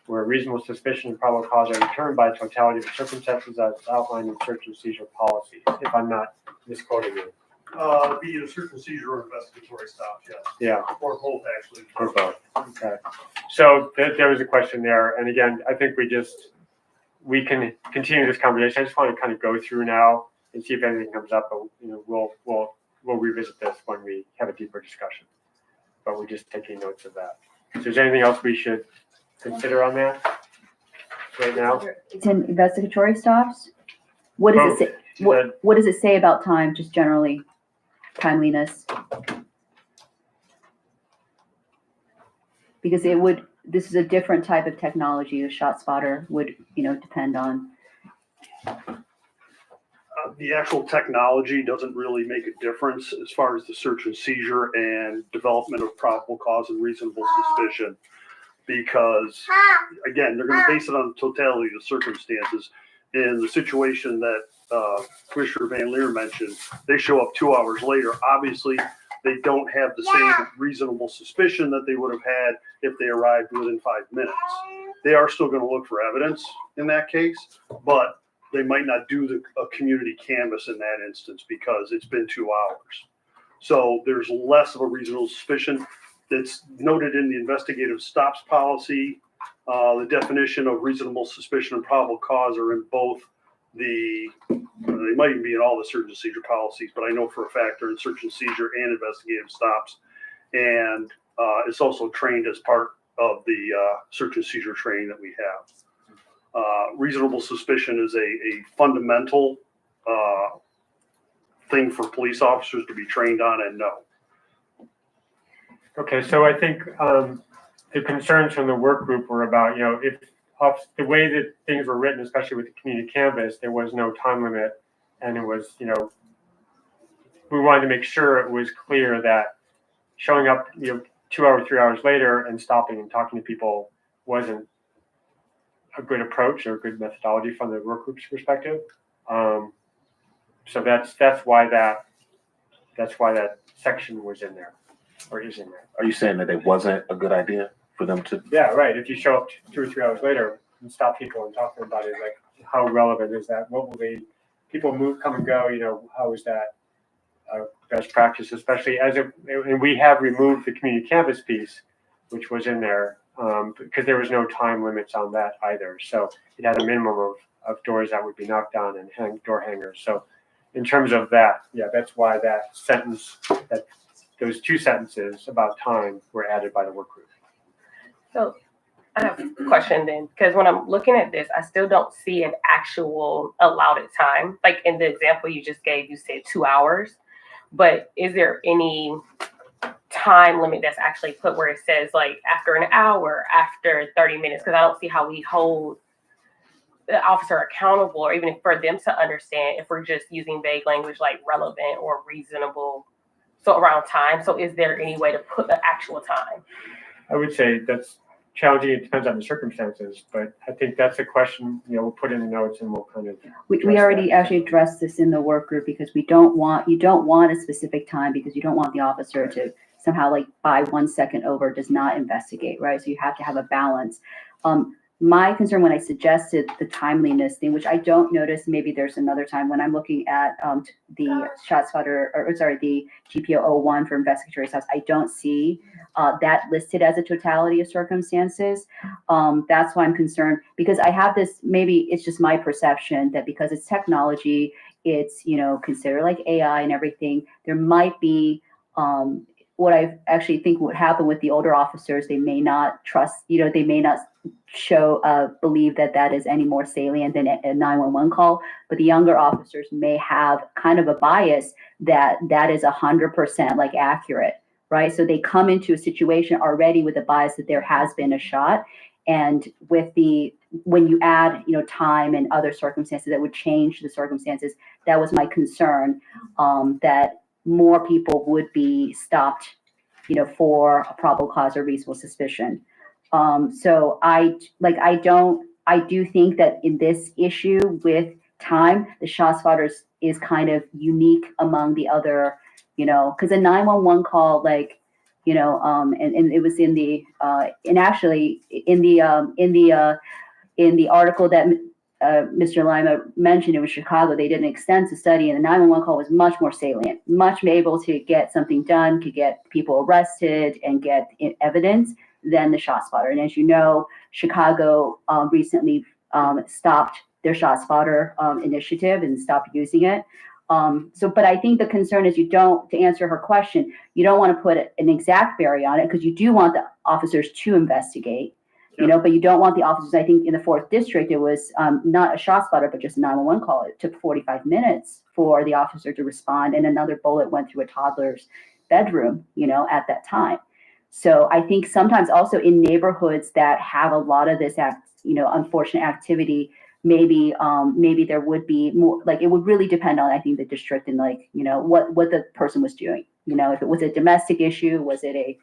where reasonable suspicion and probable cause are determined by the totality of the circumstances as outlined in search and seizure policy, if I'm not misquoting you. Be a search and seizure or investigatory stop, yes. Yeah. Or both, actually. Or both. Okay. So there was a question there. And again, I think we can continue this conversation. I just want to kind of go through now and see if anything comes up, but we'll revisit this when we have a deeper discussion. But we're just taking notes of that. So is there anything else we should consider on that right now? It's in investigatory stops. What does it say? What does it say about time, just generally, timeliness? Because this is a different type of technology. A shot spotter would, depend on. The actual technology doesn't really make a difference as far as the search and seizure and development of probable cause and reasonable suspicion. Because, again, they're going to base it on the totality of the circumstances. In the situation that Commissioner Van Leer mentioned, they show up 2 hours later. Obviously, they don't have the same reasonable suspicion that they would have had if they arrived within 5 minutes. They are still going to look for evidence in that case, but they might not do a community canvass in that instance because it's been 2 hours. So there's less of a reasonable suspicion. It's noted in the investigative stops policy. The definition of reasonable suspicion and probable cause are in both they might even be in all the search and seizure policies, but I know for a fact they're in search and seizure and investigative stops. And it's also trained as part of the search and seizure training that we have. Reasonable suspicion is a fundamental thing for police officers to be trained on and know. Okay, so I think the concerns from the work group were about, if the way that things were written, especially with the community canvas, there was no time limit, and it was, we wanted to make sure it was clear that showing up, 2 hours, 3 hours later and stopping and talking to people wasn't a good approach or a good methodology from the work group's perspective. So that's why that section was in there. Or is in there. Are you saying that it wasn't a good idea for them to? Yeah, right. If you show up 2 or 3 hours later and stop people and talk to them about it, like how relevant is that? What will people come and go? How is that best practice, especially and we have removed the community canvas piece, which was in there because there was no time limits on that either. So it had a minimum of doors that would be knocked on and door hangers. So in terms of that, yeah, that's why that sentence those 2 sentences about time were added by the work group. So I have a question then, because when I'm looking at this, I still don't see an actual allotted time. Like in the example you just gave, you said 2 hours, but is there any time limit that's actually put where it says like after an hour, after 30 minutes? Because I don't see how we hold the officer accountable, or even for them to understand if we're just using vague language like relevant or reasonable. So around time. So is there any way to put the actual time? I would say that's challenging. It depends on the circumstances, but I think that's a question, we'll put in the notes and we'll kind of. We already actually addressed this in the work group because you don't want a specific time because you don't want the officer to somehow like by 1 second over does not investigate, right? So you have to have a balance. My concern when I suggested the timeliness thing, which I don't notice, maybe there's another time when I'm looking at the shot spotter, the GPO 01 for investigatory stops, I don't see that listed as a totality of circumstances. That's why I'm concerned because I have this, maybe it's just my perception that because it's technology, it's, considered like AI and everything, there might be what I actually think would happen with the older officers, they may not trust, they may not believe that is any more salient than a 911 call, but the younger officers may have kind of a bias that is 100% like accurate, right? So they come into a situation already with a bias that there has been a shot. And when you add, time and other circumstances that would change the circumstances, that was my concern, that more people would be stopped, for a probable cause or reasonable suspicion. So I do think that in this issue with time, the shot spotters is kind of unique among the other, because a 911 call, and it was in the, and actually in the article that Mr. Lima mentioned, it was Chicago. They did an extensive study, and the 911 call was much more salient, much able to get something done, could get people arrested and get evidence than the shot spotter. And as you know, Chicago recently stopped their shot spotter initiative and stopped using it. But I think the concern is to answer her question, you don't want to put an exact barrier on it because you do want the officers to investigate. But you don't want the officers. I think in the 4th district, it was not a shot spotter, but just a 911 call. It took 45 minutes for the officer to respond, and another bullet went through a toddler's bedroom, at that time. So I think sometimes also in neighborhoods that have a lot of this, unfortunate activity, maybe there would be more, it would really depend on, I think, the district and what the person was doing. If it was a domestic issue, was it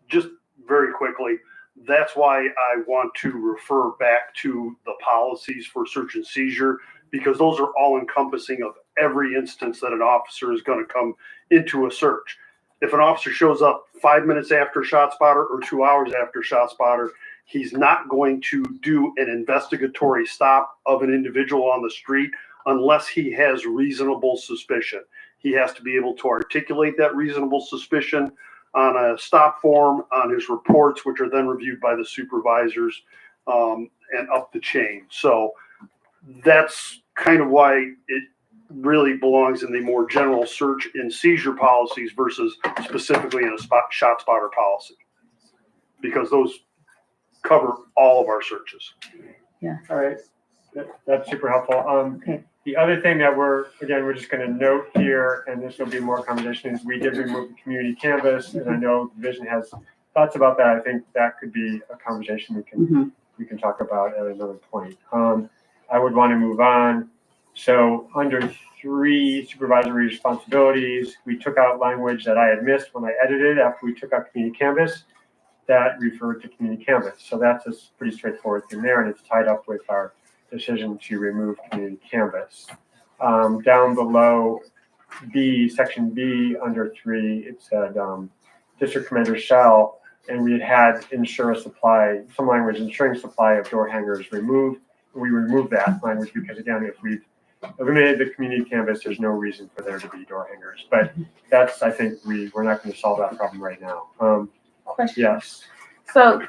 Just very quickly, that's why I want to refer back to the policies for search and seizure, because those are all encompassing of every instance that an officer is going to come into a search. If an officer shows up 5 minutes after shot spotter or 2 hours after shot spotter, he's not going to do an investigatory stop of an individual on the street unless he has reasonable suspicion. He has to be able to articulate that reasonable suspicion on a stop form, on his reports, which are then reviewed by the supervisors and up the chain. So that's kind of why it really belongs in the more general search and seizure policies versus specifically in a shot spotter policy, because those cover all of our searches. All right, that's super helpful. Okay. The other thing that we're just going to note here, and this will be more conversation, is we did remove the community canvas, and I know the division has thoughts about that. I think that could be a conversation we can talk about at another point. I would want to move on. So under 3 supervisory responsibilities, we took out language that I had missed when I edited after we took out community canvas that referred to community canvas. So that's a pretty straightforward thing there, and it's tied up with our decision to remove community canvas. Down below section B under 3, it said district commander shall, and we had ensure a supply, some language ensuring supply of door hangers removed. We removed that language because, again, if we've eliminated the community canvas, there's no reason for there to be door hangers. But that's, I think, we're not going to solve that problem right now. Question. Yes. So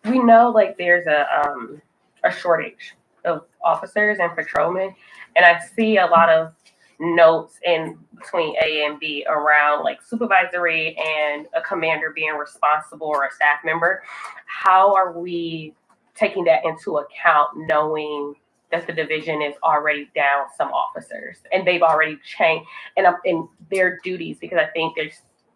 we know there's a shortage of officers and patrolmen, and I see a lot of notes in between A and B around supervisory and a commander being responsible or a staff member. How are we taking that into account, knowing that the division is already down some officers and they've already changed in their duties? Because I think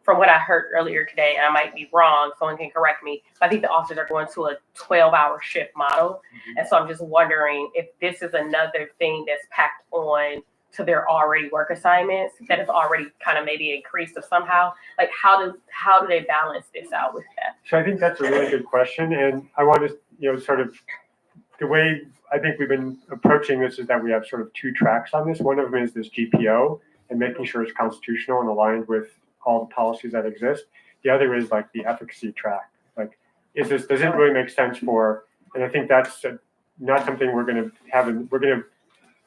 from what I heard earlier today, and I might be wrong, someone can correct me, but I think the officers are going to a 12-hour shift model. And so I'm just wondering if this is another thing that's packed on to their already work assignments that has already kind of maybe increased of somehow. How do they balance this out with that? So I think that's a really good question. And I want to, sort of the way I think we've been approaching this is that we have sort of 2 tracks on this. One of them is this GPO and making sure it's constitutional and aligned with all the policies that exist. The other is the efficacy track. Does it really make sense for, and I think that's not something we're going to have, we're going to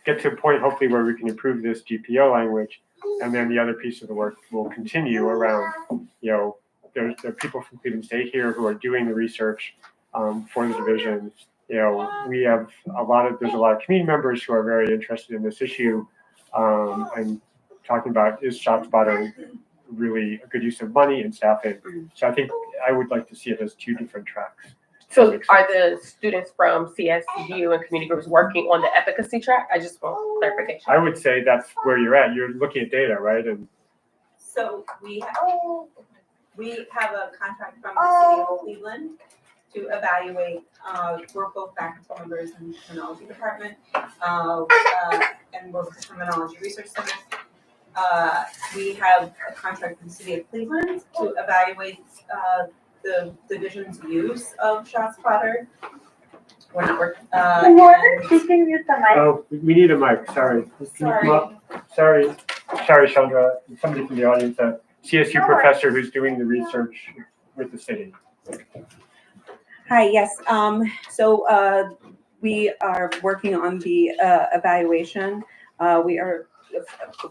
get to a point hopefully where we can improve this GPO language. And then the other piece of the work will continue around, there are people from Cleveland State here who are doing the research for the division. We have there's a lot of community members who are very interested in this issue and talking about, is shot spotter really a good use of money and staffing? So I think I would like to see it as 2 different tracks. So are the students from CSU and community groups working on the efficacy track? I just want clarification. I would say that's where you're at. You're looking at data, right? And so we have a contract from the city of Cleveland to evaluate, we're both faculty members in the criminology department, and we're with the Criminology Research Center. We have a contract with the city of Cleveland to evaluate the division's use of ShotSpotter. We're not working, Oh, we need a mic, sorry. Can you come up? Sorry, Chandra, somebody from the audience, a CSU professor who's doing the research with the city. Hi, yes, so we are working on the evaluation. We are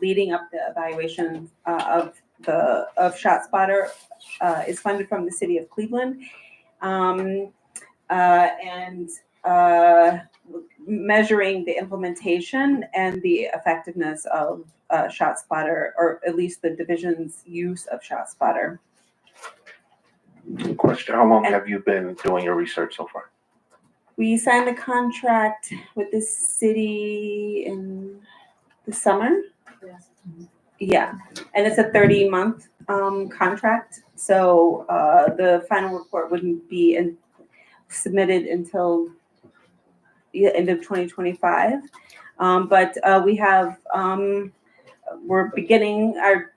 leading up the evaluation of ShotSpotter. Is funded from the city of Cleveland. And measuring the implementation and the effectiveness of ShotSpotter, or at least the division's use of ShotSpotter. Question, how long have you been doing your research so far? We signed the contract with the city in the summer. Yes. Yeah, and it's a 30-month contract. So the final report wouldn't be submitted until the end of 2025. But we have, we're beginning our,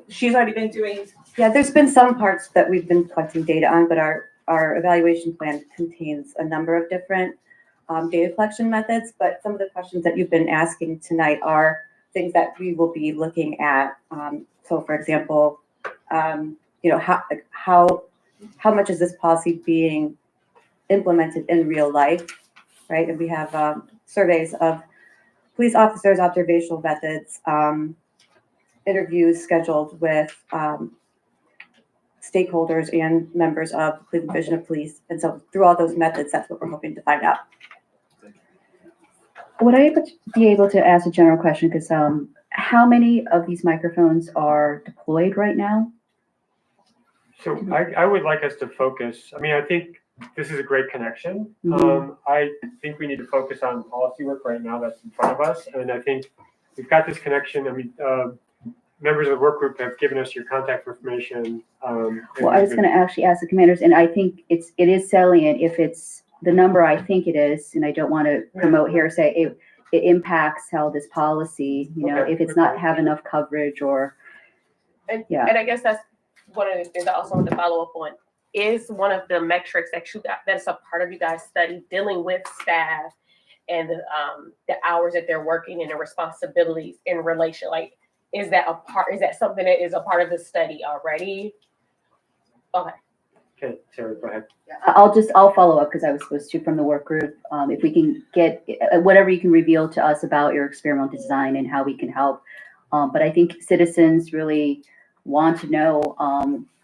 she's already been doing. Yeah, there's been some parts that we've been collecting data on, but our evaluation plan contains a number of different data collection methods. But some of the questions that you've been asking tonight are things that we will be looking at. So, for example, you know, how much is this policy being implemented in real life, right? And we have surveys of police officers, observational methods, interviews scheduled with stakeholders and members of the Cleveland Division of Police. And so through all those methods, that's what we're hoping to find out. Would I be able to ask a general question? Because how many of these microphones are deployed right now? So I would like us to focus, I mean, I think this is a great connection. I think we need to focus on policy work right now that's in front of us. And I think we've got this connection. I mean, members of the work group have given us your contact information. Well, I was going to actually ask the commanders, and I think it is salient if it's the number I think it is, and I don't want to promote hearsay, it impacts how this policy, you know, if it's not have enough coverage or, And I guess that's one of the things I also want to follow up on. Is one of the metrics that you got, that's a part of you guys' study, dealing with staff and the hours that they're working and the responsibilities in relation, like, is that something that is a part of the study already? Okay, Sarah, go ahead. I'll follow up because I was supposed to from the work group. If we can get whatever you can reveal to us about your experimental design and how we can help. But I think citizens really want to know,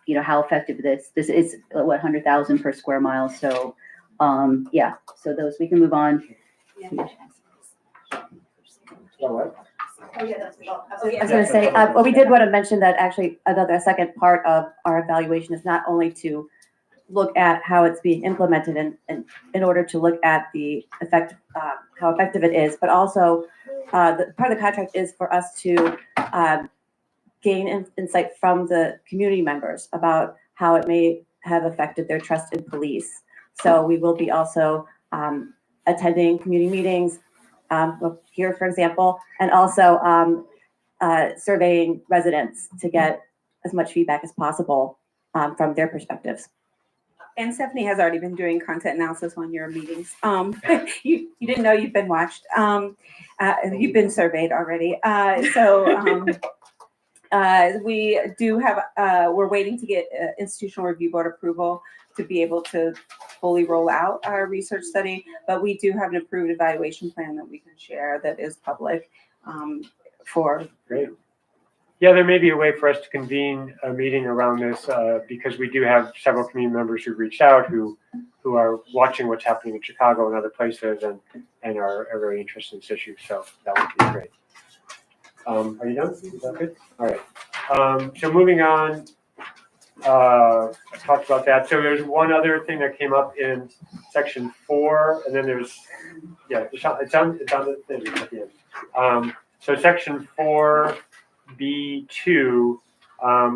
you know, how effective this is, what, 100,000 per square mile. So, yeah, so those, we can move on. I was going to say, well, we did want to mention that actually another second part of our evaluation is not only to look at how it's being implemented and in order to look at the effect, how effective it is, but also the part of the contract is for us to gain insight from the community members about how it may have affected their trust in police. So we will be also attending community meetings here, for example, and also surveying residents to get as much feedback as possible from their perspectives. And Stephanie has already been doing content analysis on your meetings. You didn't know you've been watched. You've been surveyed already. We do have, we're waiting to get institutional review board approval to be able to fully roll out our research study, but we do have an approved evaluation plan that we can share that is public for. Great. Yeah, there may be a way for us to convene a meeting around this because we do have several community members who've reached out who are watching what's happening in Chicago and other places and are very interested in this issue. So that would be great. Are you done? Is that good? All right. So moving on, I talked about that. So there's one other thing that came up in section 4, and then there's, yeah, it's on the thing at the end. So section 4B2,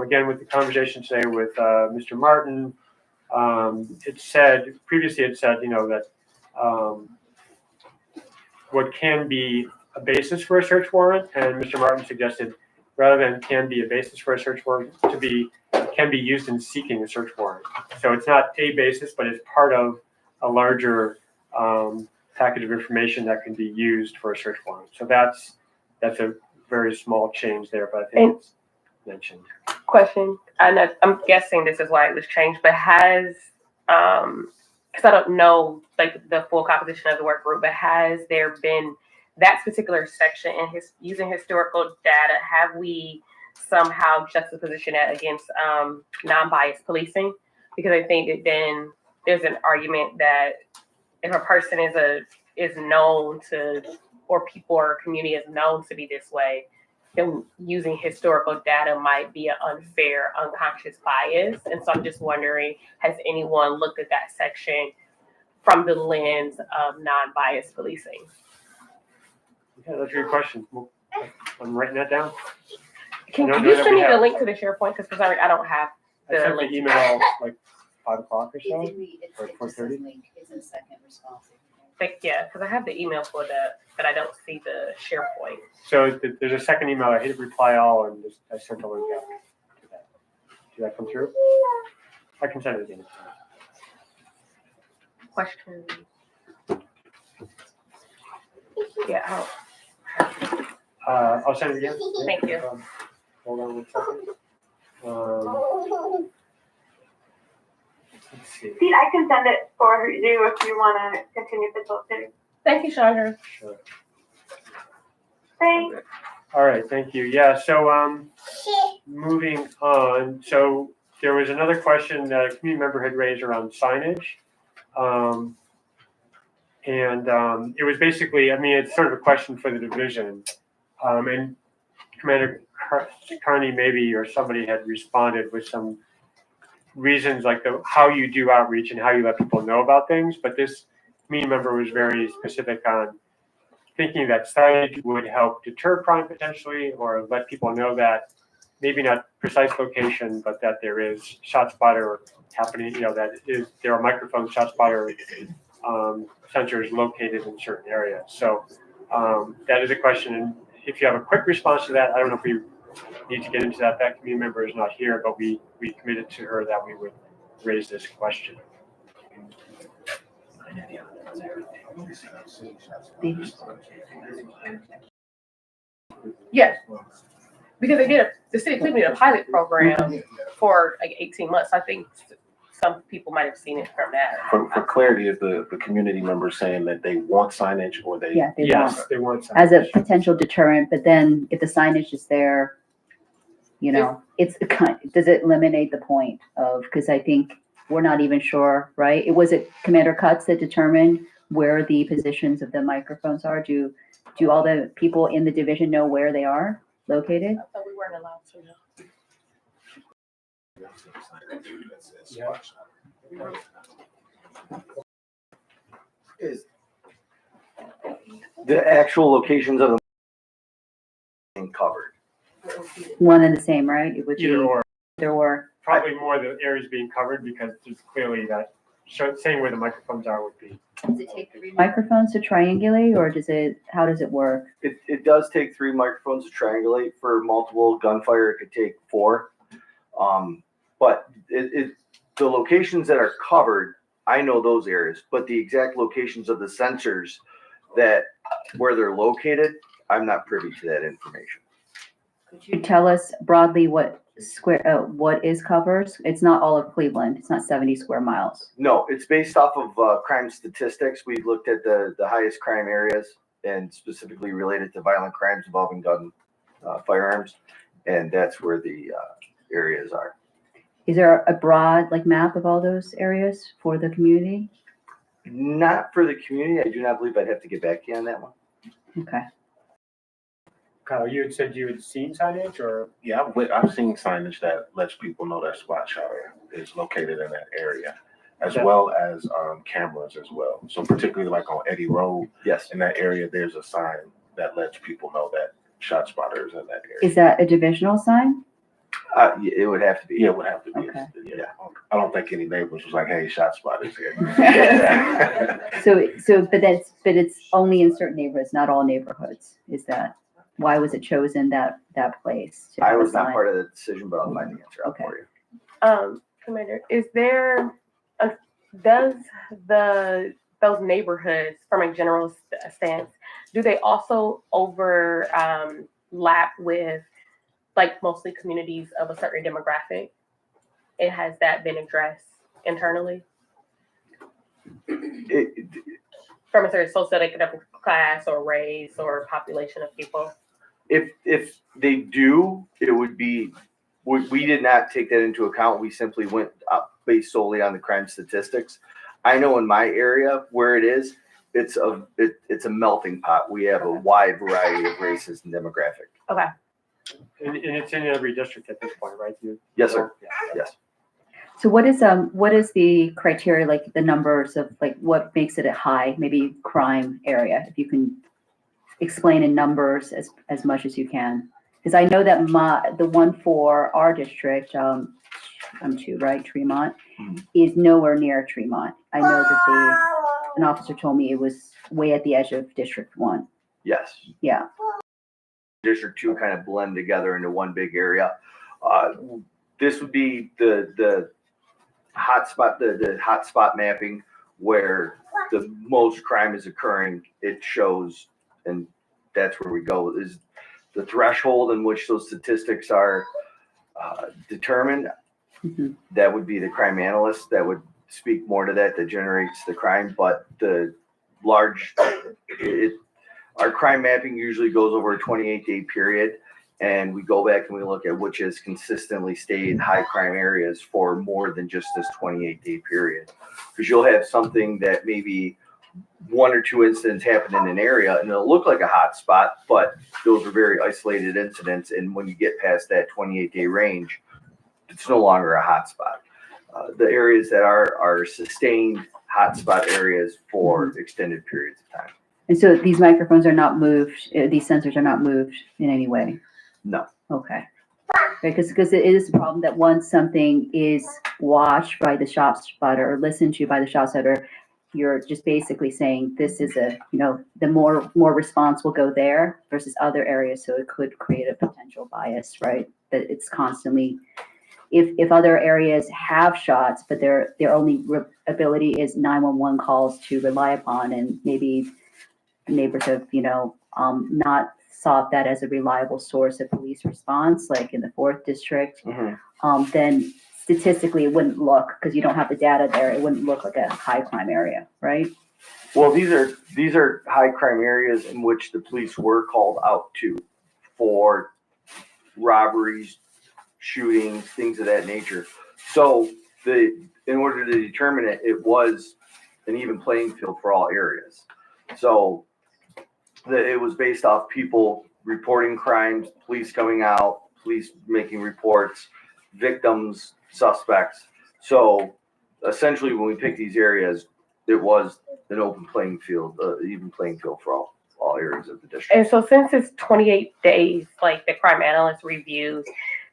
again, with the conversation today with Mr. Martin, previously it said, you know, that what can be a basis for a search warrant, and Mr. Martin suggested rather than can be a basis for a search warrant to be can be used in seeking a search warrant. So it's not a basis, but it's part of a larger package of information that can be used for a search warrant. So that's a very small change there, but I think it's mentioned. Question, and I'm guessing this is why it was changed, but has, because I don't know like the full composition of the work group, but has there been that particular section in using historical data, have we somehow juxtaposition that against non-biased policing? Because I think that then there's an argument that if a person is known to, or people or community is known to be this way, then using historical data might be an unfair, unconscious bias. And so I'm just wondering, has anyone looked at that section from the lens of non-biased policing? Yeah, that's a good question. Well, I'm writing that down. Can No, you no, that send we me the have. link to the SharePoint? Because for some reason I don't have I the sent link. the email like 5 o'clock or so. It's Or 4:30? It's in second response. Yeah, because I have the email for that, but I don't see the SharePoint. So there's a second email. I hit reply all and just, I sent a link out to that. Did that come through? I can send it again. Question. Yeah, I'll send it again. thank you. Hold on 1 second. Let's see. Pete, I can send it for you if you want to continue facilitating. Thank you, Chandra. Sure. Thanks. All right, thank you. Yeah, so moving on. So there was another question that a community member had raised around signage. It was basically, I mean, it's sort of a question for the division. And Commander Carney maybe, or somebody had responded with some reasons like how you do outreach and how you let people know about things. But this community member was very specific on thinking that signage would help deter crime potentially, or let people know that maybe not precise location, but that there is ShotSpotter happening, that there are microphone ShotSpotter sensors located in certain areas. So that is a question. And if you have a quick response to that, I don't know if we need to get into that. That community member is not here, but we committed to her that we would raise this question. Yes, because the city of Cleveland did a pilot program for like 18 months. I think some people might have seen it from that. For clarity, is the community member saying that they want signage or they? Yeah, they want, Yes, they want signage. as a potential deterrent, but then if the signage is there, it's the kind, does it eliminate the point of, because I think we're not even sure, right? Was it Commander Cutts that determined where the positions of the microphones are? Do all the people in the division know where they are located? I thought we weren't allowed to know. The actual locations of the being covered. One and the same, right? It would be Either or. either or. Probably more the areas being covered because there's clearly that saying where the microphones are would be. Does it take 3 microphones to triangulate, or how does it work? It does take 3 microphones to triangulate. For multiple gunfire, it could take 4. But the locations that are covered, I know those areas, but the exact locations of the sensors where they're located, I'm not privy to that information. Could you tell us broadly what is covered? It's not all of Cleveland. It's not 70 square miles. No, it's based off of crime statistics. We've looked at the highest crime areas and specifically related to violent crimes involving firearms, and that's where the areas are. Is there a broad map of all those areas for the community? Not for the community. I do not believe. I'd have to get back to you on that one. Okay. Kyle, you had said you had seen signage, or? Yeah, I've seen signage that lets people know that Spot Shot is located in that area, as well as cameras as well. So particularly like on Eddy Road, Yes. in that area, there's a sign that lets people know that ShotSpotter is in that area. Is that a divisional sign? It would have to be. Yeah, it would have to be. Okay. Yeah. I don't think any neighbors was like, "Hey, ShotSpotter's here." But it's only in certain neighborhoods, not all neighborhoods. Is that why was it chosen that place? to I have a was not sign? part of the decision, but I'll find the answer out Okay. for you. Commander, is there, does those neighborhoods, from a general stance, do they also lap with like mostly communities of a certain demographic? And has that been addressed internally from a certain socioeconomic class or race or population of people? If they do, it would be, we did not take that into account. We simply went up based solely on the crime statistics. I know in my area where it is, it's a melting pot. We have a wide variety of races and demographic. Okay. And it's in every district at this point, right? Yes, sir. Yeah. Yes. So what is the criteria, like the numbers of like what makes it a high, maybe crime area? If you can explain in numbers as much as you can. Because I know that the one for our district, I'm two, right, Tremont, is nowhere near Tremont. I know that an officer told me it was way at the edge of District 1. Yes. Yeah. District 2 kind of blend together into one big area. This would be the hotspot, the hotspot mapping where the most crime is occurring. It shows, and that's where we go, is the threshold in which those statistics are determined. Mm-hmm. That would be the crime analyst that would speak more to that generates the crime. But the large, our crime mapping usually goes over a 28-day period. And we go back and we look at which has consistently stayed high crime areas for more than just this 28-day period. Because you'll have something that maybe 1 or 2 incidents happen in an area and it'll look like a hot spot, but those are very isolated incidents. And when you get past that 28-day range, it's no longer a hot spot. The areas that are sustained hot spot areas for extended periods of time. And so these microphones are not moved, these sensors are not moved in any way? No. Okay. Because it is a problem that once something is watched by the shop spotter or listened to by the shop spotter, you're just basically saying this is the more response will go there versus other areas. So it could create a potential bias, right? That it's constantly, if other areas have shots, but their only ability is 911 calls to rely upon, and maybe neighbors have, not sought that as a reliable source of police response, like in the 4th district, then statistically it wouldn't look, because you don't have the data there, it wouldn't look like a high crime area, right? Well, these are high crime areas in which the police were called out to for robberies, shootings, things of that nature. So in order to determine it, it was an even playing field for all areas. So it was based off people reporting crimes, police coming out, police making reports, victims, suspects. So essentially when we picked these areas, it was an open playing field, even playing field for all areas of the district. And so since it's 28 days, like the crime analyst reviews,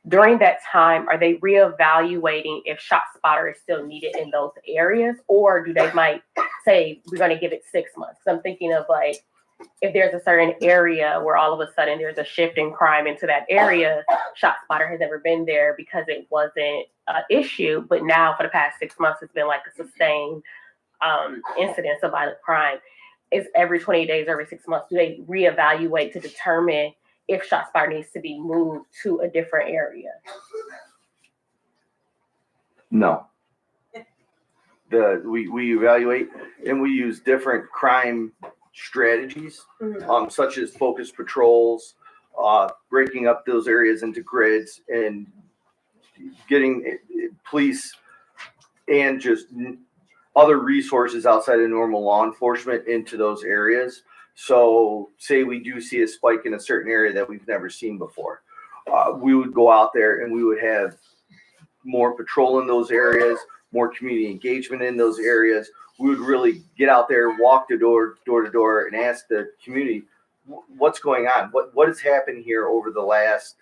during that time, are they reevaluating if shot spotter is still needed in those areas, or do they might say, we're going to give it 6 months? So I'm thinking of like, if there's a certain area where all of a sudden there's a shift in crime into that area, shot spotter has never been there because it wasn't an issue. But now for the past 6 months, it's been like a sustained incidence of violent crime. Is every 20 days, every 6 months, do they reevaluate to determine if shot spotter needs to be moved to a different area? No. We evaluate and we use different crime strategies, such as focus patrols, breaking up those areas into grids, and getting police and just other resources outside of normal law enforcement into those areas. So say we do see a spike in a certain area that we've never seen before. We would go out there and we would have more patrol in those areas, more community engagement in those areas. We would really get out there, walk the door to door, and ask the community, what's going on? What has happened here over the last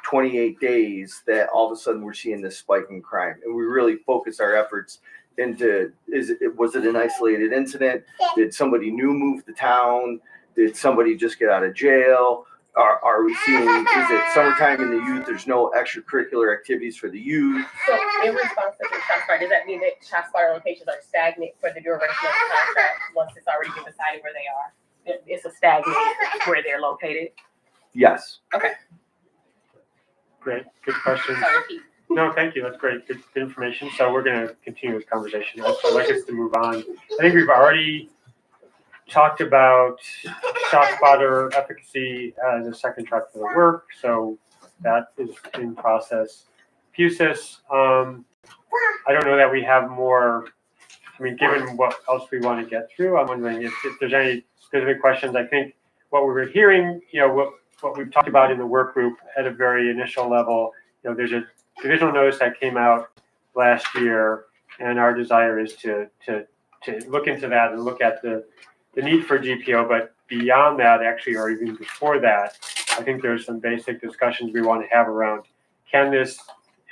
28 days that all of a sudden we're seeing this spike in crime? And we really focus our efforts into, was it an isolated incident? Did somebody new move to town? Did somebody just get out of jail? are we seeing, is it summertime in the youth, there's no extracurricular activities for the youth? So in response to the ShotSpotter, does that mean that ShotSpotter locations are stagnant for the duration of the contract once it's already been decided where they are? It's a stagnant where they're located? Yes. Okay. Great, good questions. Sorry, Pete. No, thank you, that's great, good information. So we're gonna continue this conversation. I'd like us to move on. I think we've already talked about ShotSpotter efficacy as a second track for the work, so that is in process. Fusus, I don't know that we have more, I mean, given what else we want to get through, I'm wondering if there's any specific questions. I think what we were hearing, what we've talked about in the work group at a very initial level, there's a divisional notice that came out last year, and our desire is to look into that and look at the need for GPO, but beyond that, actually, or even before that, I think there's some basic discussions we want to have around, can this,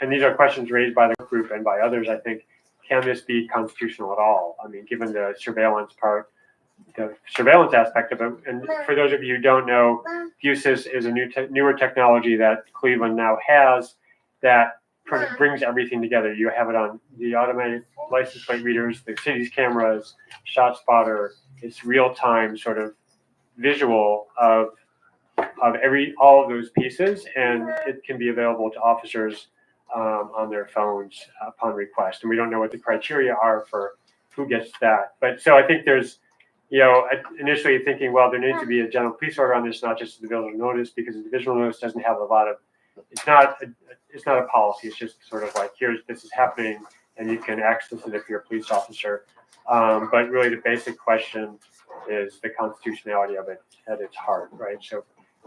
and these are questions raised by the group and by others, I think, can this be constitutional at all? I mean, given the surveillance part, the surveillance aspect of it, and for those of you who don't know, Fusus is a newer technology that Cleveland now has that brings everything together. You have it on the automated license plate readers, the city's cameras, ShotSpotter. It's real-time sort of visual of all of those pieces, and it can be available to officers on their phones upon request. And we don't know what the criteria are for who gets that. But so I think there's, initially thinking, well, there needs to be a general police order on this, not just a divisional notice, because the divisional notice doesn't have a lot of, it's not a policy. It's just sort of like, this is happening, and you can access it if you're a police officer. But really the basic question is the constitutionality of it at its heart, right? So,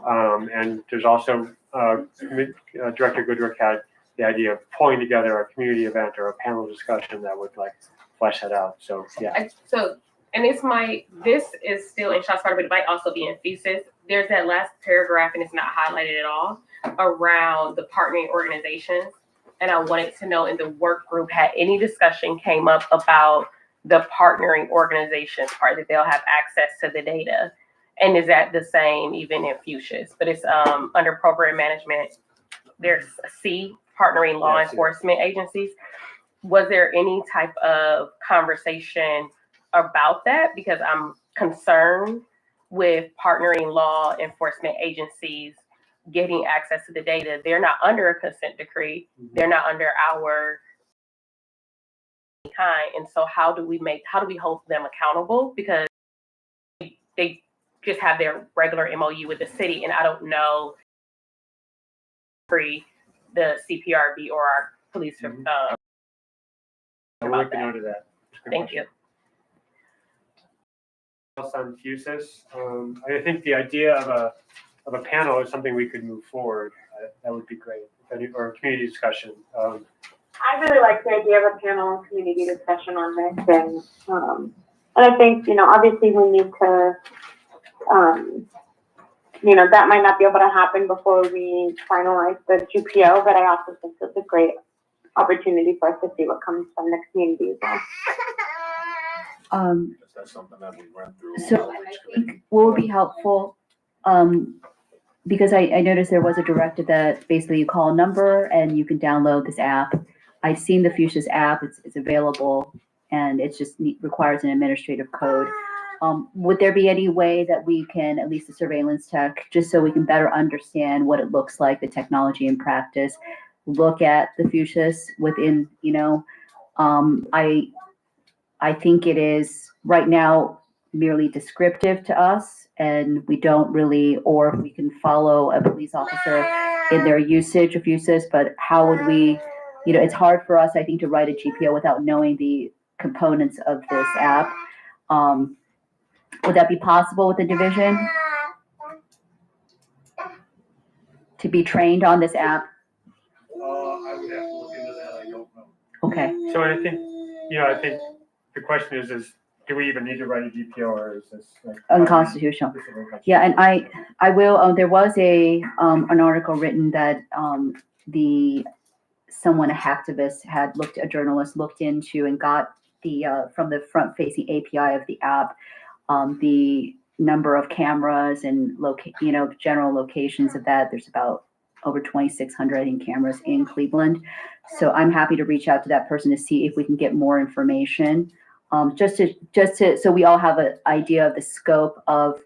and there's also, Director Goodrick had the idea of pulling together a community event or a panel discussion that would flesh that out. So, yeah. And this is still in ShotSpotter, but it might also be in Fusus. There's that last paragraph, and it's not highlighted at all, around the partnering organizations. And I wanted to know in the work group, had any discussion came up about the partnering organizations part, that they'll have access to the data? And is that the same even in Fusus? But it's under program management, there's a C, partnering law enforcement agencies. Was there any type of conversation about that? Because I'm concerned with partnering law enforcement agencies getting access to the data. They're not under a consent decree. They're not under our kind. And so how do we hold them accountable? Because they just have their regular MOU with the city, and I don't know the CPRB or our police. I'll make a note of that. Thank you. On Fusus, I think the idea of a panel is something we could move forward. That would be great, or a community discussion. I really like the idea of a panel and community discussion on this, and I think obviously we need to, that might not be able to happen before we finalize the GPO, but I also think it's a great opportunity for us to see what comes from the community as well. That's something that we run through. So I think what would be helpful, because I noticed there was a directive that basically you call a number and you can download this app. I've seen the Fusus app, it's available, and it just requires an administrative code. Would there be any way that we can, at least the surveillance tech, just so we can better understand what it looks like, the technology in practice, look at the Fusus within, I think it is right now merely descriptive to us, and we don't really, or we can follow a police officer in their usage of Fusus, but how would we, it's hard for us, I think, to write a GPO without knowing the components of this app. Would that be possible with the division? To be trained on this app? I would have to look into that. I don't know. Okay. So I think, I think the question is do we even need to write a GPO, or is this Unconstitutional? Yeah, and I will. There was an article written that a journalist looked into and got from the front-facing API of the app, the number of cameras and general locations of that. There's about over 2,600, I think, cameras in Cleveland. So I'm happy to reach out to that person to see if we can get more information. Just to, so we all have an idea of the scope of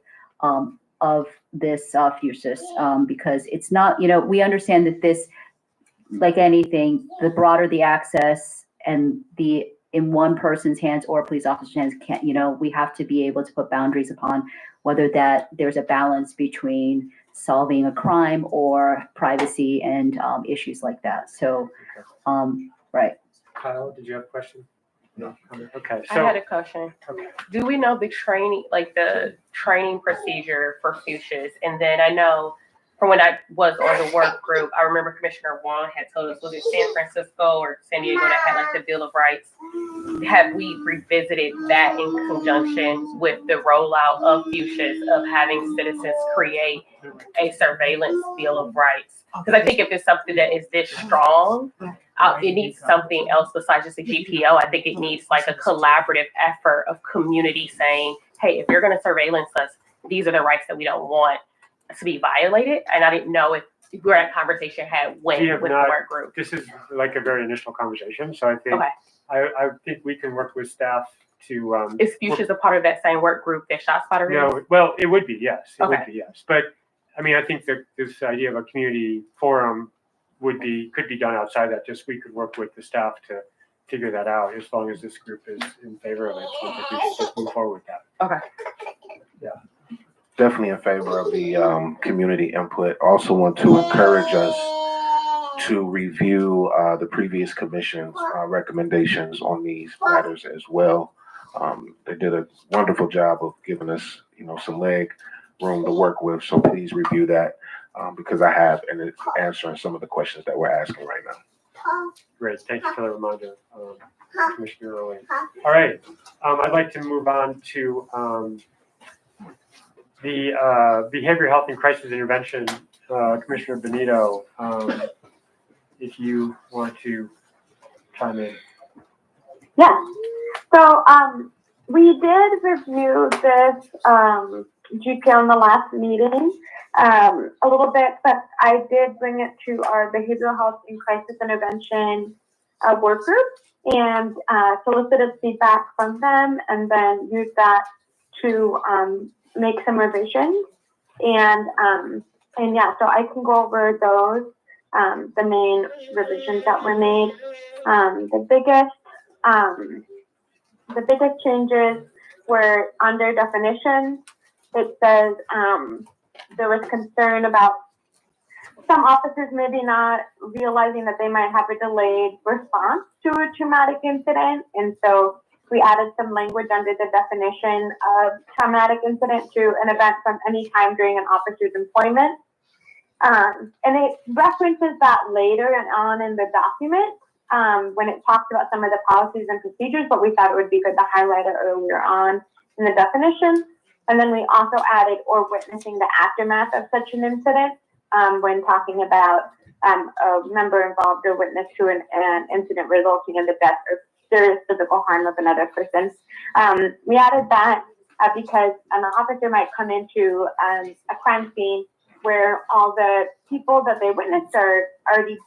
this FUSIS, because it's not, we understand that this, like anything, the broader the access and in one person's hands or a police officer's hands, we have to be able to put boundaries upon whether that there's a balance between solving a crime or privacy and issues like that. So, right. Kyle, did you have a question? No. Okay. I So had a question. okay. Do we know the training procedure for FUSIS? And then I know from when I was on the work group, I remember Commissioner Wong had told us, was it San Francisco or San Diego that had like the Bill of Rights? Have we revisited that in conjunction with the rollout of FUSIS, of having citizens create a surveillance Bill of Rights? Because I think if it's something that is this strong, it needs something else besides just a GPO. I think it needs like a collaborative effort of community saying, hey, if you're going to surveillance us, these are the rights that we don't want to be violated. And I didn't know if we're at a conversation had with the work group. This is like a very initial conversation. So I think, okay. I think we can work with staff to. Is FUSIS a part of that same work group that ShotSpotter is? No, well, it would be, yes. It Okay. would be, yes. But I mean, I think that this idea of a community forum could be done outside that. Just we could work with the staff to figure that out as long as this group is in favor of it. So I think we should just move forward with that. Okay. Yeah. Definitely in favor of the community input. Also want to encourage us to review the previous commission's recommendations on these matters as well. They did a wonderful job of giving us, some leg room to work with. So please review that because I have, and it's answering some of the questions that we're asking right now. Great. Thank you for the reminder, Commissioner Rowling. All right. I'd like to move on to the behavioral health and crisis intervention. Commissioner Benito, if you want to chime in. Yeah. So we did review this GPO in the last meeting a little bit, but I did bring it to our behavioral health and crisis intervention work group and solicited feedback from them, and then used that to make some revisions. And yeah, so I can go over those, the main revisions that were made. The biggest changes were under definitions. It says there was concern about some officers maybe not realizing that they might have a delayed response to a traumatic incident. And so we added some language under the definition of traumatic incident to an event from any time during an officer's employment. And it references that later and on in the document when it talks about some of the policies and procedures, but we thought it would be good to highlight it earlier on in the definition. And then we also added or witnessing the aftermath of such an incident when talking about a member involved or witness to an incident resulting in the death or serious physical harm of another person. We added that because an officer might come into a crime scene where all the people that they witnessed are already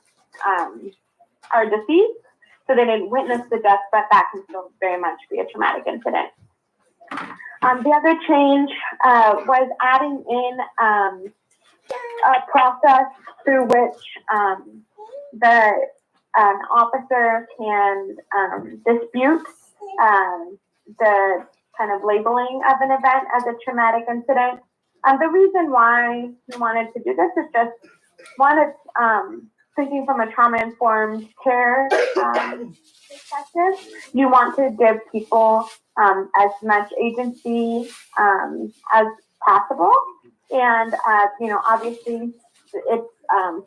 are deceased, so they didn't witness the death, but that can still very much be a traumatic incident. The other change was adding in a process through which an officer can dispute the kind of labeling of an event as a traumatic incident. The reason why we wanted to do this is just one, it's thinking from a trauma-informed care perspective. You want to give people as much agency as possible. And, obviously it's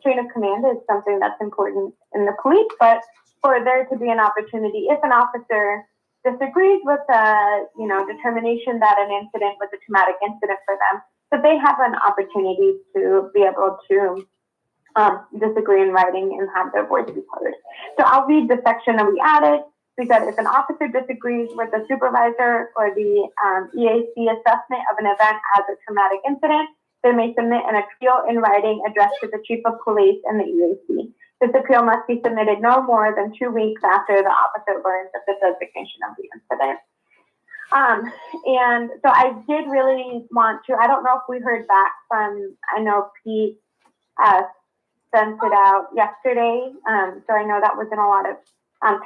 chain of command is something that's important in the police, but for there to be an opportunity, if an officer disagrees with the, determination that an incident was a traumatic incident for them, that they have an opportunity to be able to disagree in writing and have their voice be heard. So I'll read the section that we added. We said if an officer disagrees with the supervisor or the EAC assessment of an event as a traumatic incident, they may submit an appeal in writing addressed to the chief of police and the EAC. This appeal must be submitted no more than 2 weeks after the officer learns of the designation of the incident. And so I did really want to, I don't know if we heard back from, I know Pete sent it out yesterday. So I know that wasn't a lot of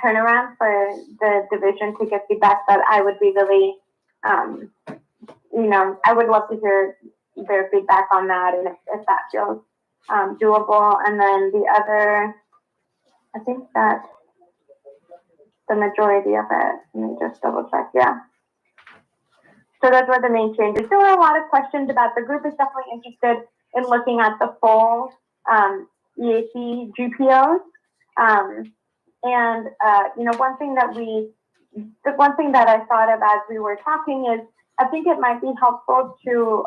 turnaround for the division to get feedback, but I would be really, I would love to hear their feedback on that and if that feels doable. And then the other, I think that's the majority of it. Let me just double check. Yeah. So those were the main changes. There were a lot of questions about the group is definitely interested in looking at the full EAC GPOs. One thing that I thought of as we were talking is I think it might be helpful to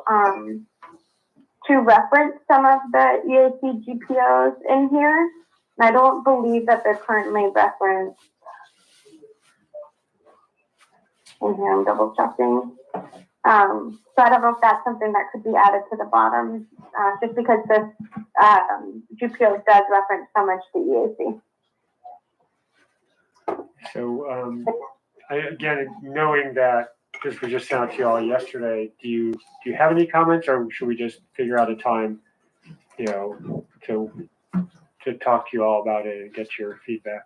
reference some of the EAC GPOs in here. And I don't believe that they're currently referenced in here. I'm double checking. So I don't know if that's something that could be added to the bottom, just because this GPO does reference so much the EAC. So, again, knowing that this was just sent out to you all yesterday, do you have any comments, or should we just figure out a time, to talk to you all about it and get your feedback?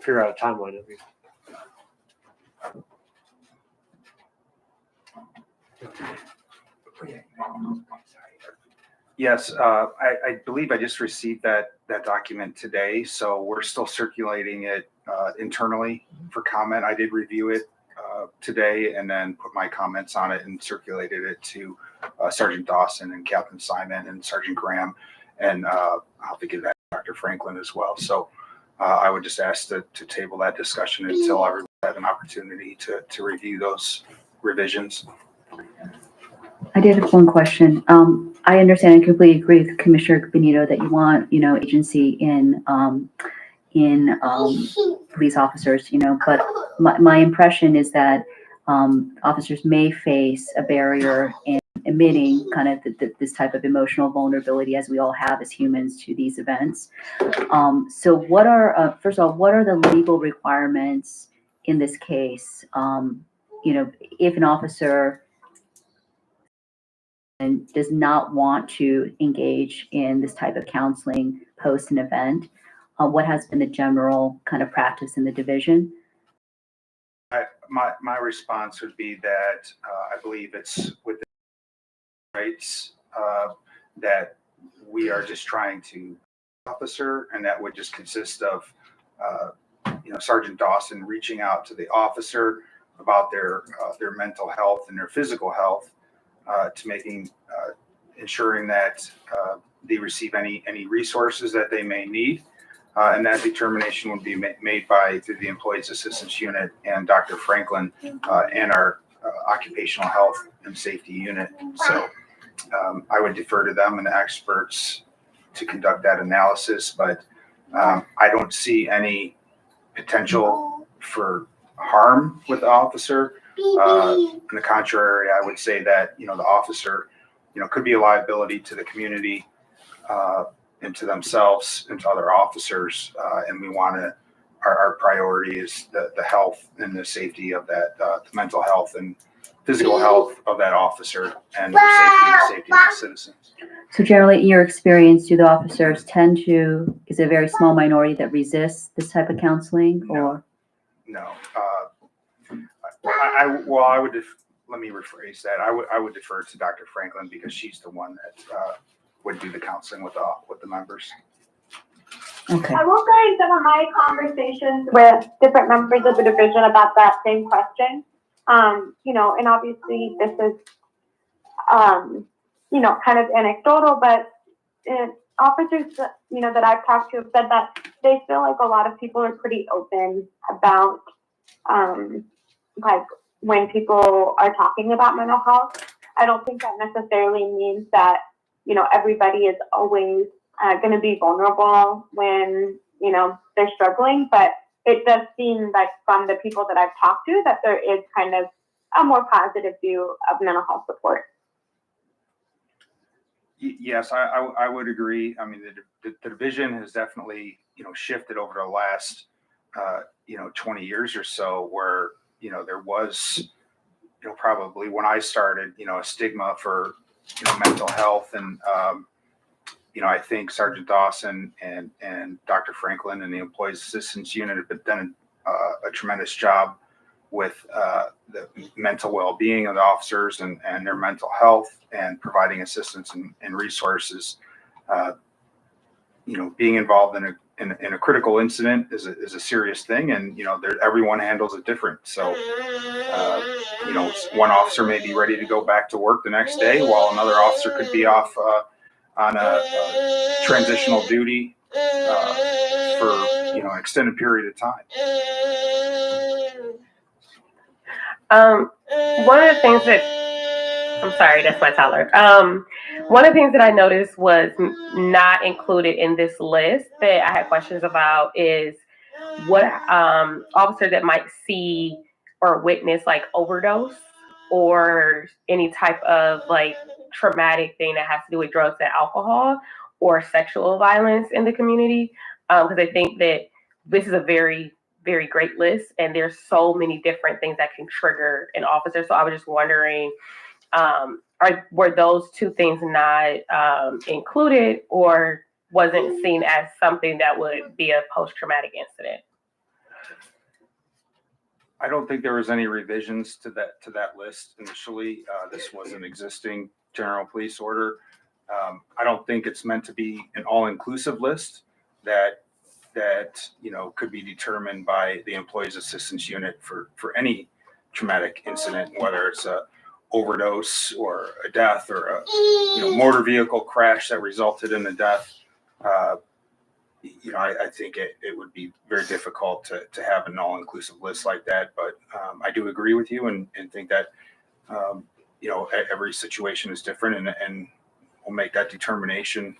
Figure out a timeline at least. Yes, I believe I just received that document today, so we're still circulating it internally for comment. I did review it today and then put my comments on it and circulated it to Sergeant Dawson and Captain Simon and Sergeant Graham, and I'll have to give that to Dr. Franklin as well. So I would just ask to table that discussion until everyone has an opportunity to review those revisions. I did have one question. I understand and completely agree with Commissioner Benito that you want, agency in police officers, but my impression is that officers may face a barrier in admitting kind of this type of emotional vulnerability, as we all have as humans, to these events. So what are, first of all, what are the legal requirements in this case? If an officer and does not want to engage in this type of counseling post an event, what has been the general kind of practice in the division? My response would be that I believe it's within rights that we are just trying to officer, and that would just consist of Sergeant Dawson reaching out to the officer about their mental health and their physical health, to ensuring that they receive any resources that they may need, and that determination would be made through the Employees Assistance Unit and Dr. Franklin and our Occupational Health and Safety Unit. So I would defer to them and the experts to conduct that analysis, but I don't see any potential for harm with the officer. On the contrary, I would say that, the officer, could be a liability to the community, and to themselves and to other officers. And we want to, our priority is the health and the safety of that, the mental health and physical health of that officer, and the safety of the citizens. So generally, in your experience, do the officers tend to, is it a very small minority that resists this type of counseling, or? No. Let me rephrase that. I would defer to Dr. Franklin, because she's the one that would do the counseling with the members. Okay. I will say in some of my conversations with different members of the division about that same question, and obviously this is, kind of anecdotal, but officers, that I've talked to have said that they feel like a lot of people are pretty open about, like when people are talking about mental health. I don't think that necessarily means that, everybody is always going to be vulnerable when, they're struggling, but it does seem like from the people that I've talked to that there is kind of a more positive view of mental health support. Yes, I would agree. I mean, the division has definitely, shifted over the last, 20 years or so, where, there was, probably when I started, a stigma for, mental health. And, I think Sergeant Dawson and Dr. Franklin and the Employees Assistance Unit have done a tremendous job with the mental well-being of the officers and their mental health, and providing assistance and resources. Being involved in a critical incident is a serious thing, and everyone handles it different. So one officer may be ready to go back to work the next day, while another officer could be off on a transitional duty for an extended period of time. One of the things that, I'm sorry, that's my toddler. One of the things that I noticed was not included in this list that I had questions about is what officer that might see or witness like overdose or any type of like traumatic thing that has to do with drugs and alcohol or sexual violence in the community. Because I think that this is a very, very great list, and there's so many different things that can trigger an officer. So I was just wondering, were those two things not included, or wasn't seen as something that would be a post-traumatic incident? I don't think there was any revisions to that list initially. This was an existing general police order. I don't think it's meant to be an all-inclusive list that could be determined by the Employees Assistance Unit for any traumatic incident, whether it's a overdose or a death or a motor vehicle crash that resulted in a death. I think it would be very difficult to have an all-inclusive list like that. But I do agree with you and think that every situation is different, and we'll make that determination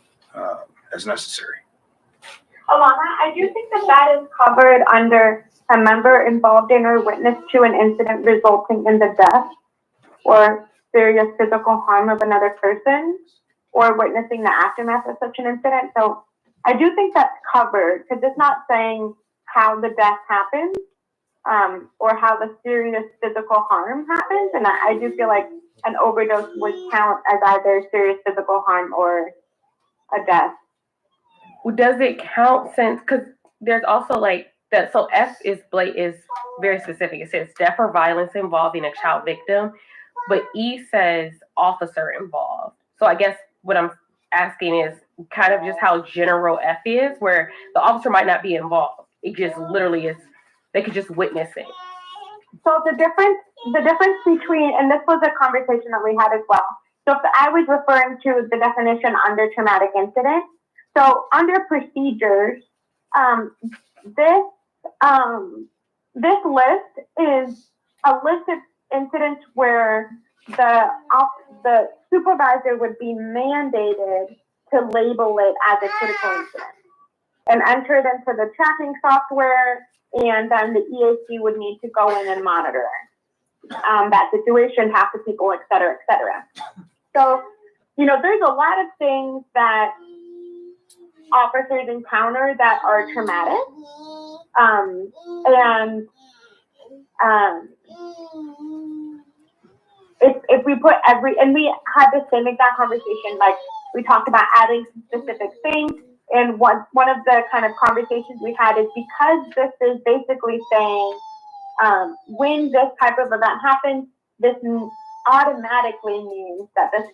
as necessary. Alana, I do think that is covered under a member involved in or witness to an incident resulting in the death or serious physical harm of another person, or witnessing the aftermath of such an incident. So I do think that's covered, because it's not saying how the death happens or how the serious physical harm happens. And I do feel like an overdose would count as either serious physical harm or a death. Does it count since, because there's also like that, so F is very specific. It says death or violence involving a child victim, but E says officer involved. So I guess what I'm asking is kind of just how general F is, where the officer might not be involved. It just literally is, they could just witness it. So the difference between, and this was a conversation that we had as well. So if I was referring to the definition under traumatic incident, so under procedures, this list is a list of incidents where the supervisor would be mandated to label it as a critical incident and enter it into the tracking software, and then the EAC would need to go in and monitor that situation, have the people, et cetera, et cetera. So, there's a lot of things that officers encounter that are traumatic. If we put and we had the same exact conversation, like we talked about adding specific things. And one of the kind of conversations we had is, because this is basically saying when this type of event happens, this automatically means that this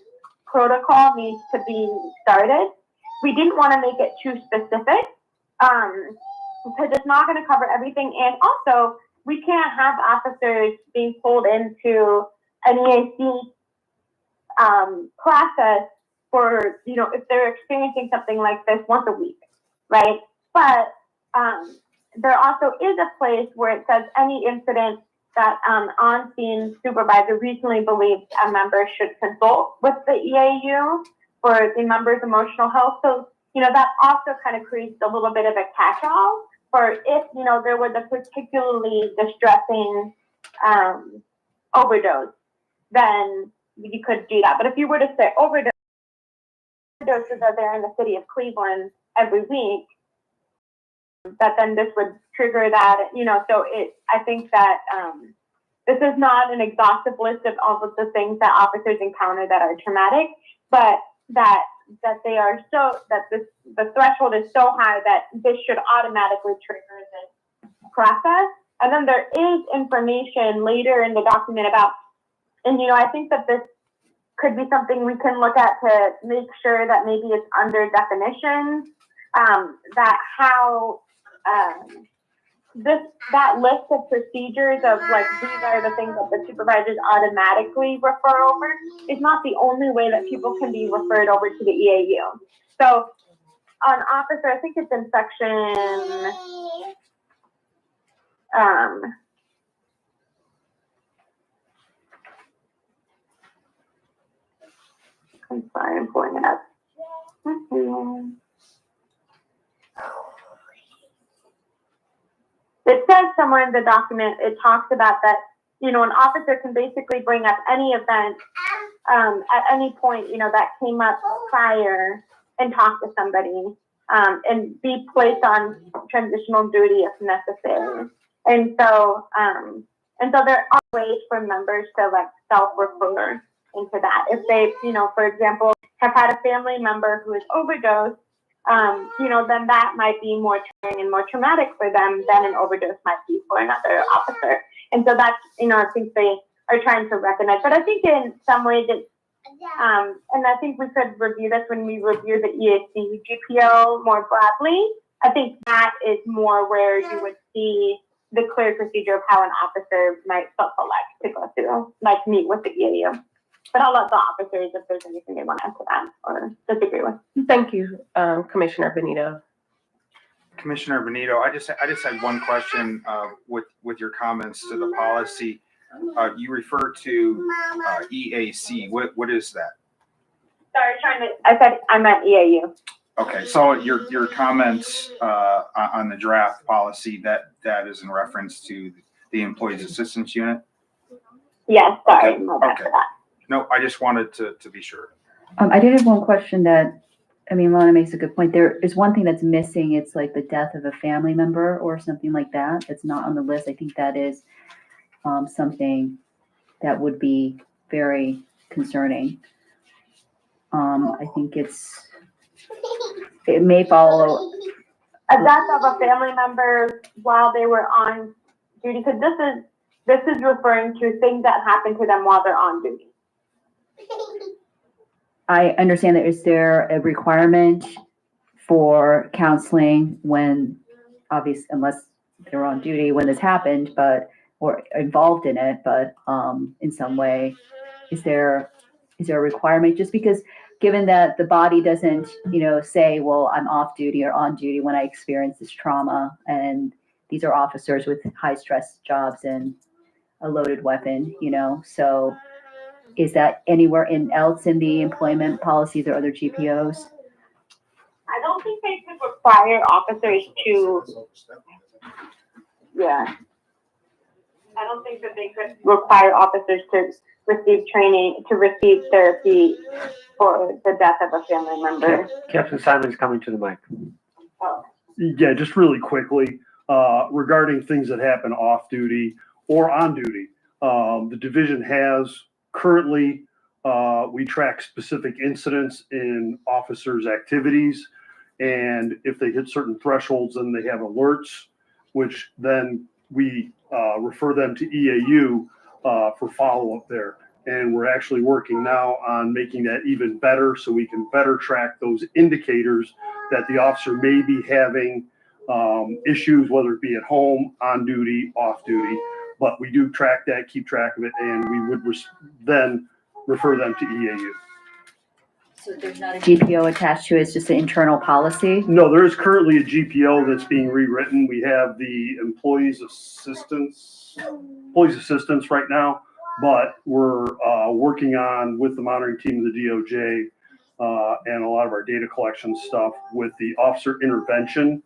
protocol needs to be started. We didn't want to make it too specific because it's not going to cover everything. And also, we can't have officers being pulled into an EAC process for, if they're experiencing something like this once a week, right? But there also is a place where it says any incident that on-scene supervisor reasonably believes a member should consult with the EAU for the member's emotional health. So, that also kind of creates a little bit of a catch-all for if, there was a particularly distressing, overdose, then you could do that. But if you were to say overdoses are there in the city of Cleveland every week, that then this would trigger that, so I think that, this is not an exhaustive list of all of the things that officers encounter that are traumatic, but that they are the threshold is so high that this should automatically trigger this process. And then there is information later in the document about, and I think that this could be something we can look at to make sure that maybe it's under definitions, that how that list of procedures of like these are the things that the supervisors automatically refer over is not the only way that people can be referred over to the EAU. So on officer, I think it's in section I'm sorry, I'm pulling it up. It says somewhere in the document, it talks about that, an officer can basically bring up any event at any point, that came up prior and talk to somebody and be placed on transitional duty if necessary. And so there are ways for members to like self-refer into that. If they, for example, have had a family member who is overdosed, then that might be more triggering and more traumatic for them than an overdose might be for another officer. And so that's, I think they are trying to recognize. But I think in some ways it's, and I think we could review this when we review the EAC GPO more broadly. I think that is more where you would see the clear procedure of how an officer might self-select to go through, like meet with the EAU. But I'll let the officers, if there's anything they want to add to that or disagree with. Thank you, Commissioner Benito. Commissioner Benito, I just had one question with your comments to the policy. You refer to EAC. What is that? Sorry, I said I meant EAU. Okay, so your comments on the draft policy, that is in reference to the Employees Assistance Unit? Yes, sorry. Okay. No, back to that. No, I just wanted to be sure. I did have one question that, Lana makes a good point. There is one thing that's missing. It's like the death of a family member or something like that. That's not on the list. I think that is something that would be very concerning. I think it may follow. A death of a family member while they were on duty, because this is referring to things that happen to them while they're on duty. I understand that. Is there a requirement for counseling when, obviously, unless they're on duty when this happened, or involved in it, but in some way, is there a requirement? Just because, given that the body doesn't, say, well, I'm off duty or on duty when I experience this trauma, and these are officers with high stress jobs and a loaded weapon, so. Is that anywhere else in the employment policies or other GPOs? I don't think they could require officers to. Yeah. I don't think that they could require officers to receive training, to receive therapy for the death of a family member. Captain Simon's coming to the mic. Oh. Yeah, just really quickly, regarding things that happen off duty or on duty. The division has currently, we track specific incidents in officers' activities. And if they hit certain thresholds, then they have alerts, which then we refer them to EAU for follow-up there. And we're actually working now on making that even better so we can better track those indicators that the officer may be having issues, whether it be at home, on duty, off duty. But we do track that, keep track of it, and we would then refer them to EAU. So there's not a GPO attached to it, it's just an internal policy? No, there is currently a GPO that's being rewritten. We have the employees assistance right now, but we're working on, with the monitoring team of the DOJ and a lot of our data collection stuff, with the officer intervention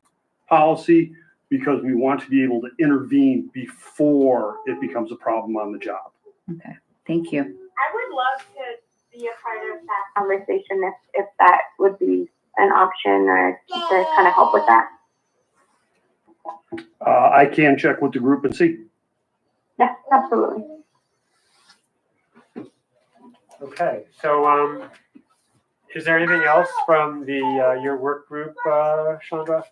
policy, because we want to be able to intervene before it becomes a problem on the job. Okay, thank you. I would love to be a part of that conversation if that would be an option or to kind of help with that. I can check with the group and see. Yeah, absolutely. Okay, so, is there anything else from the, your work group, Chandra?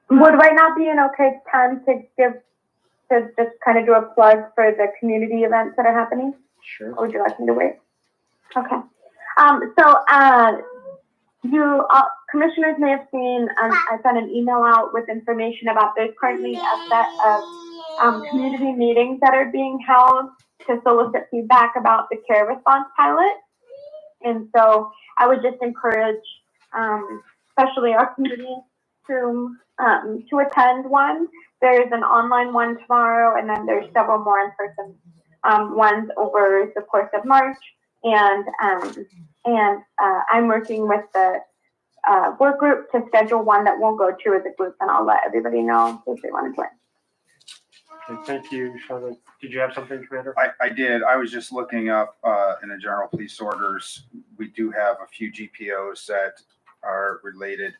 Would right now be an okay time to just kind of do a plug for the community events that are happening? Sure. Or would you like me to wait? Okay. You commissioners may have seen, I sent an email out with information about there's currently a set of community meetings that are being held to solicit feedback about the care response pilot. And so I would just encourage, especially our community to attend one. There's an online one tomorrow, and then there's several more in-person ones over the course of March. And I'm working with the work group to schedule one that we'll go to as a group, and I'll let everybody know in case they want to join. Okay, thank you, Chandra. Did you have something, Commander? I did. I was just looking up in the general police orders. We do have a few GPOs that are related.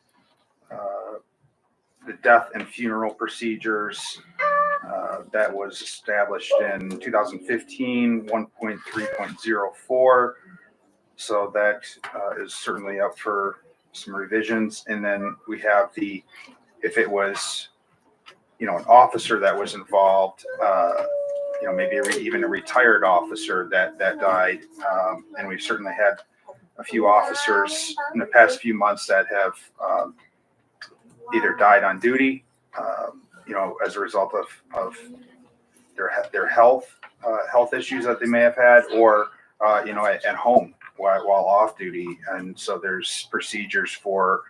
The death and funeral procedures that was established in 2015, 1.3.04. So that is certainly up for some revisions. And then we have if it was, an officer that was involved, maybe even a retired officer that died. And we've certainly had a few officers in the past few months that have either died on duty, as a result of their health issues that they may have had, or at home while off duty. And so there's procedures for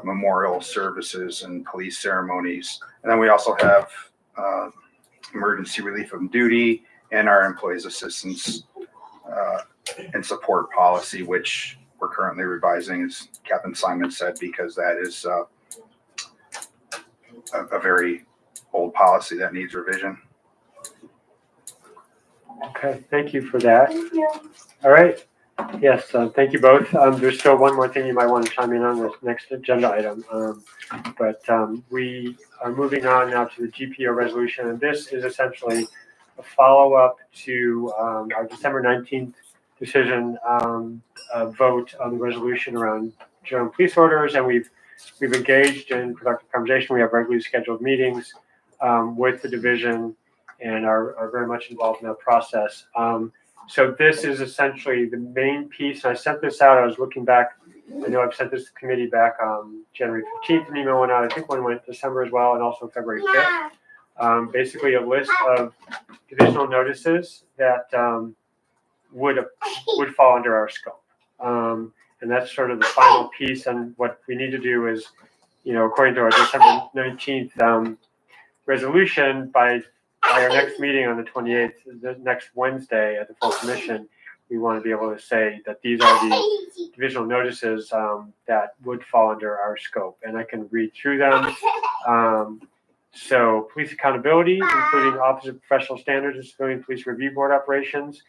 memorial services and police ceremonies. And then we also have emergency relief from duty and our employees assistance and support policy, which we're currently revising, as Captain Simon said, because that is a very old policy that needs revision. Okay, thank you for that. Thank you. All right. Yes, thank you both. There's still one more thing you might want to chime in on this next agenda item. But we are moving on now to the GPO resolution, and this is essentially a follow-up to our December 19th decision vote on the resolution around general police orders, and we've engaged in productive conversation. We have regularly scheduled meetings with the division and are very much involved in that process. So this is essentially the main piece. I sent this out. I was looking back. I know I've sent this to the committee back on January 15th. An email went out. I think one went December as well, and also February 5th. Basically a list of divisional notices that would fall under our scope. And that's sort of the final piece. And what we need to do is, according to our December 19th resolution, by our next meeting on the 28th, the next Wednesday at the full commission, we want to be able to say that these are the divisional notices that would fall under our scope. And I can read through them. So police accountability, including Office of Professional Standards and Civilian Police Review Board operations,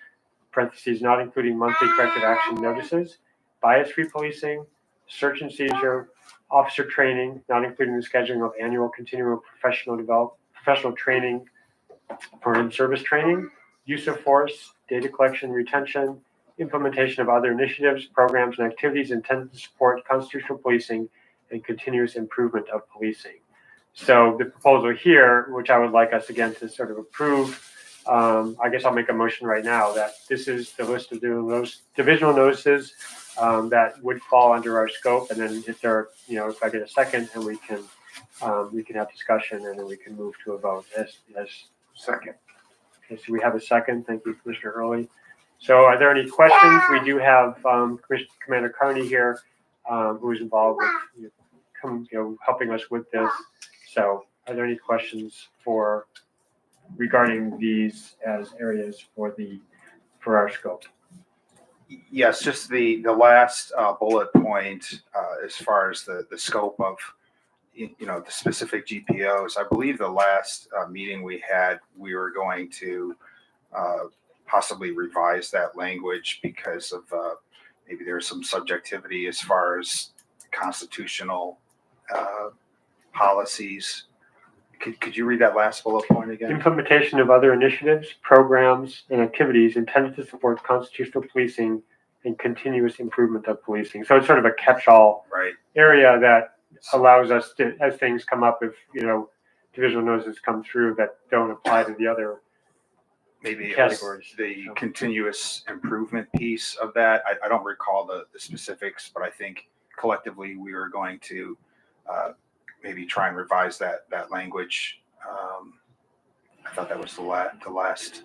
parentheses, not including monthly corrective action notices, bias-free policing, search and seizure, officer training, not including the scheduling of annual continual professional training for in-service training, use of force, data collection, retention, implementation of other initiatives, programs, and activities intended to support constitutional policing and continuous improvement of policing. So the proposal here, which I would like us again to sort of approve, I guess I'll make a motion right now that this is the list of those divisional notices that would fall under our scope. And then if there, if I get a second, and we can have discussion, and then we can move to a vote as second. Okay, so we have a second. Thank you, Commissioner Hurley. So are there any questions? We do have Commander Carney here, who is involved with helping us with this. So are there any questions regarding these as areas for our scope? Yes, just the last bullet point, as far as the scope of, the specific GPOs. I believe the last meeting we had, we were going to possibly revise that language because of maybe there's some subjectivity as far as constitutional policies. Could you read that last bullet point again? Implementation of other initiatives, programs, and activities intended to support constitutional policing and continuous improvement of policing. So it's sort of a catch-all Right. area that allows us to, as things come up, if, divisional notices come through that don't apply to the other Maybe it was categories. the continuous improvement piece of that. I don't recall the specifics, but I think collectively we were going to maybe try and revise that language. I thought that was the last.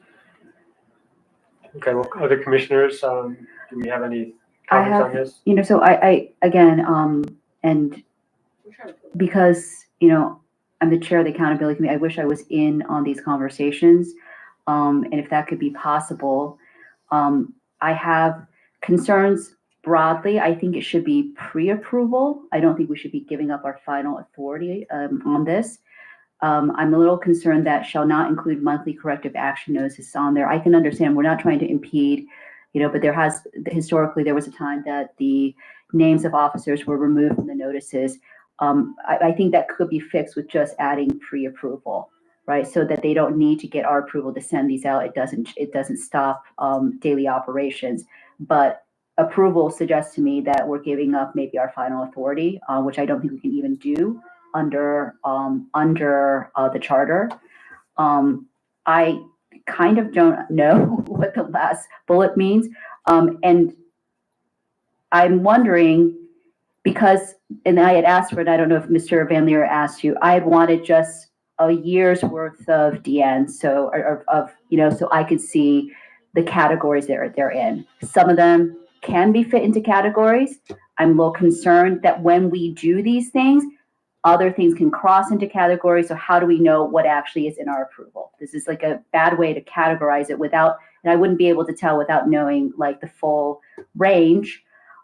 Okay, well, other commissioners, do we have any comments on this? So I again, and because, I'm the chair of the accountability committee, I wish I was in on these conversations. And if that could be possible, I have concerns broadly. I think it should be pre-approval. I don't think we should be giving up our final authority on this. I'm a little concerned that shall not include monthly corrective action notices on there. I can understand we're not trying to impede, but historically there was a time that the names of officers were removed from the notices. I think that could be fixed with just adding pre-approval, right? So that they don't need to get our approval to send these out. It doesn't stop daily operations, but approval suggests to me that we're giving up maybe our final authority, which I don't think we can even do under the charter. I kind of don't know what the last bullet means, and I'm wondering because, and I had asked for it. I don't know if Mr. Van Leer asked you. I had wanted just a year's worth of DN, so so I could see the categories they're in. Some of them can be fit into categories. I'm a little concerned that when we do these things, other things can cross into categories. So how do we know what actually is in our approval? This is like a bad way to categorize it and I wouldn't be able to tell without knowing like the full range.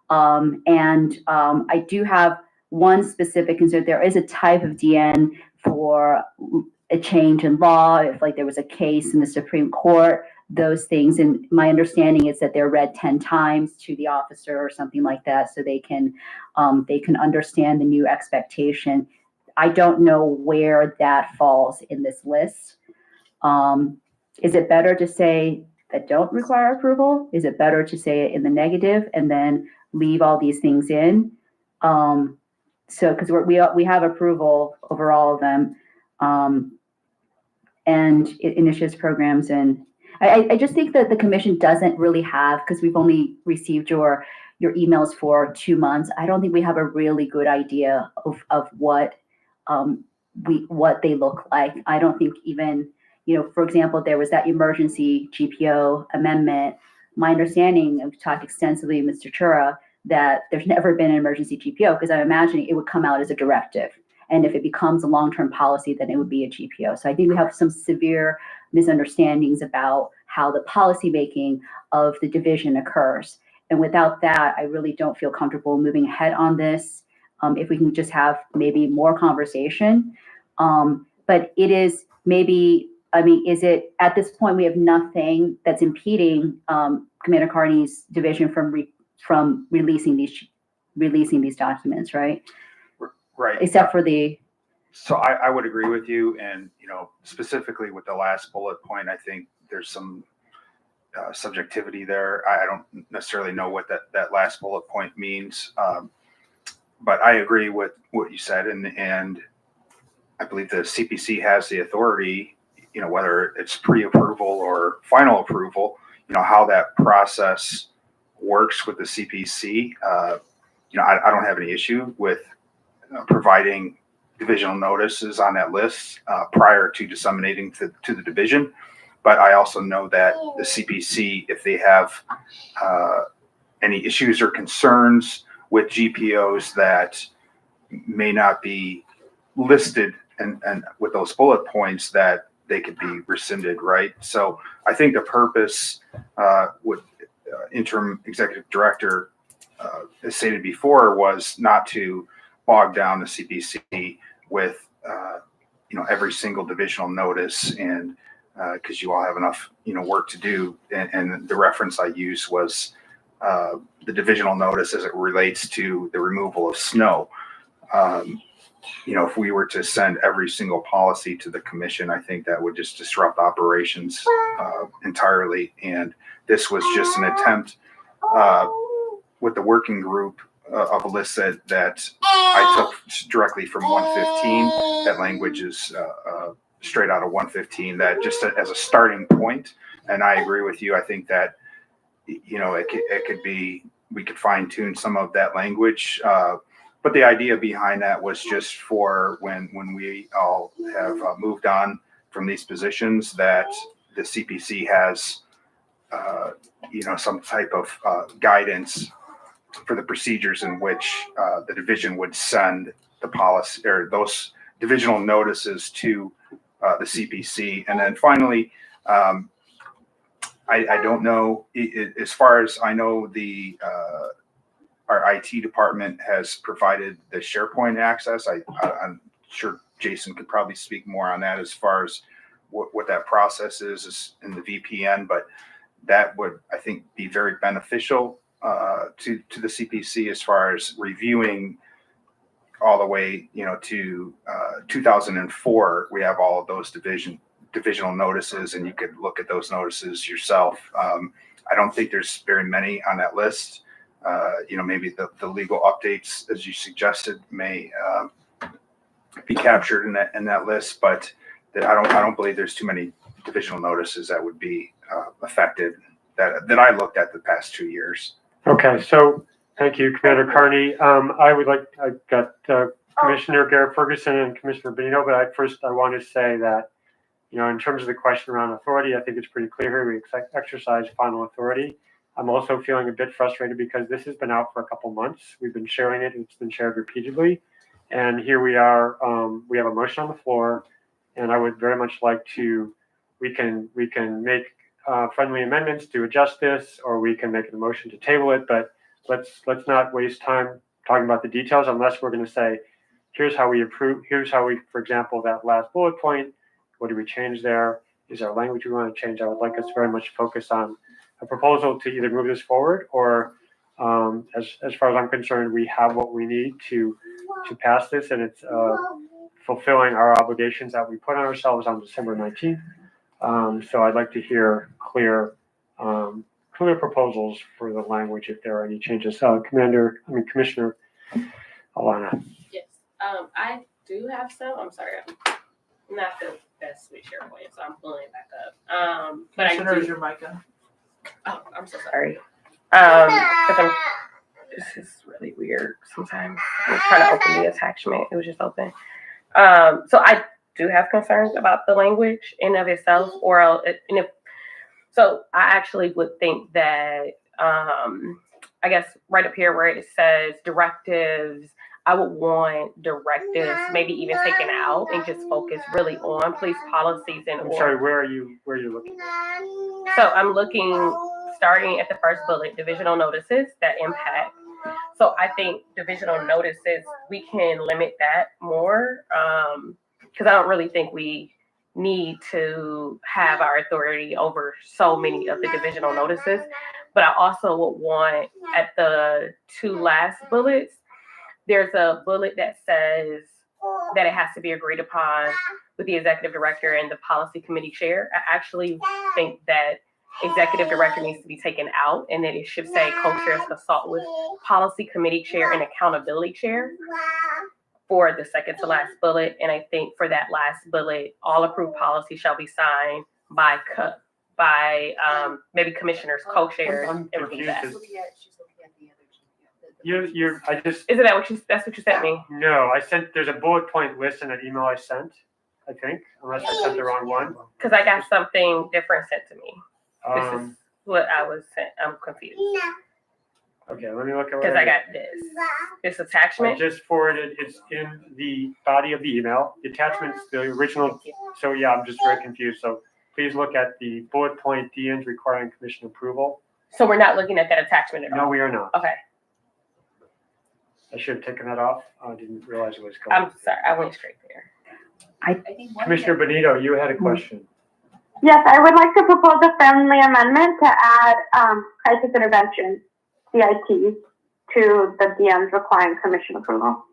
I do have one specific concern. There is a type of DN for a change in law, if like there was a case in the Supreme Court, those things. And my understanding is that they're read 10 times to the officer or something like that, so they can understand the new expectation. I don't know where that falls in this list. Is it better to say that don't require approval? Is it better to say it in the negative and then leave all these things in? Because we have approval over all of them, and initiatives, programs, and I just think that the commission doesn't really have, because we've only received your emails for 2 months. I don't think we have a really good idea of what they look like. I don't think even, for example, there was that emergency GPO amendment. My understanding, I've talked extensively with Mr. Chura, that there's never been an emergency GPO, because I'm imagining it would come out as a directive. And if it becomes a long-term policy, then it would be a GPO. So I think we have some severe misunderstandings about how the policymaking of the division occurs. And without that, I really don't feel comfortable moving ahead on this. If we can just have maybe more conversation. But it is maybe, is it, at this point, we have nothing that's impeding Commander Carney's division from releasing these documents, right? Right. Except for the. So I would agree with you. And, specifically with the last bullet point, I think there's some subjectivity there. I don't necessarily know what that last bullet point means. But I agree with what you said. And I believe the CPC has the authority, whether it's pre-approval or final approval, how that process works with the CPC. I don't have any issue with providing divisional notices on that list prior to disseminating to the division. But I also know that the CPC, if they have any issues or concerns with GPOs that may not be listed and with those bullet points, that they could be rescinded, right? So I think the purpose would interim executive director, as stated before, was not to bog down the CPC with, every single divisional notice, and because you all have enough, work to do. And the reference I used was the divisional notice as it relates to the removal of snow. If we were to send every single policy to the commission, I think that would just disrupt operations entirely. And this was just an attempt with the working group of a list that I took directly from 115. That language is straight out of 115, that just as a starting point. And I agree with you. I think that, it could be, we could fine tune some of that language. But the idea behind that was just for when we all have moved on from these positions, that the CPC has, some type of guidance for the procedures in which the division would send the policy or those divisional notices to the CPC. And then finally, I don't know, as far as I know, our IT department has provided the SharePoint access. I'm sure Jason could probably speak more on that as far as what that process is in the VPN, but that would, I think, be very beneficial to the CPC as far as reviewing all the way, to 2004. We have all of those divisional notices, and you could look at those notices yourself. I don't think there's very many on that list. Maybe the legal updates, as you suggested, may be captured in that list, but I don't believe there's too many divisional notices that would be affected that I looked at the past 2 years. Okay, so thank you, Commander Carney. I've got Commissioner Garrett Ferguson and Commissioner Benito, but I want to say that, in terms of the question around authority, I think it's pretty clear here we exercise final authority. I'm also feeling a bit frustrated because this has been out for a couple months. We've been sharing it. It's been shared repeatedly. And here we are, we have a motion on the floor, and I would very much like to, we can make friendly amendments to adjust this, or we can make a motion to table it, but let's not waste time talking about the details unless we're going to say, here's how we approve, for example, that last bullet point, what do we change there? Is there language we want to change? I would like us to very much focus on a proposal to either move this forward, or as far as I'm concerned, we have what we need to pass this, and it's fulfilling our obligations that we put on ourselves on December 19th. So I'd like to hear clear proposals for the language if there are any changes. Commissioner Alana. Yes, I do have some. I'm sorry, I'm not the best with SharePoint, so I'm pulling it back up. But I do. Your mic on. Oh, I'm so sorry. This is really weird sometimes. I'm trying to open the attachment. It was just open. So I do have concerns about the language in of itself, so I actually would think that, I guess right up here where it says directives, I would want directives maybe even taken out and just focus really on police policies and. I'm sorry, where are you looking? So I'm looking, starting at the first bullet, divisional notices that impact. So I think divisional notices, we can limit that more, because I don't really think we need to have our authority over so many of the divisional notices. But I also would want at the two last bullets, there's a bullet that says that it has to be agreed upon with the executive director and the policy committee chair. I actually think that executive director needs to be taken out, and that it should say co-chairs consult with policy committee chair and accountability chair for the second to last bullet. And I think for that last bullet, all approved policy shall be signed by maybe commissioners, co-chairs, I'm and review that. confused. That's what you sent me? No, there's a bullet point list in an email I sent, I think, unless I sent the wrong one. Because I got something different sent to me. This is what I was sent. I'm confused. Okay, let me look at what Because I got this attachment. I just forwarded, it's in the body of the email. The attachment's the original. So yeah, I'm just very confused. So please look at the bullet point, D ends requiring commission approval. So we're not looking at that attachment at No, all? we are not. Okay, I should have taken that off. I didn't realize it was coming. I'm sorry, I went straight there. Commissioner Benito, you had a question. Yes, I would like to propose a friendly amendment to add crisis intervention, CIT, to the DMs requiring commission approval.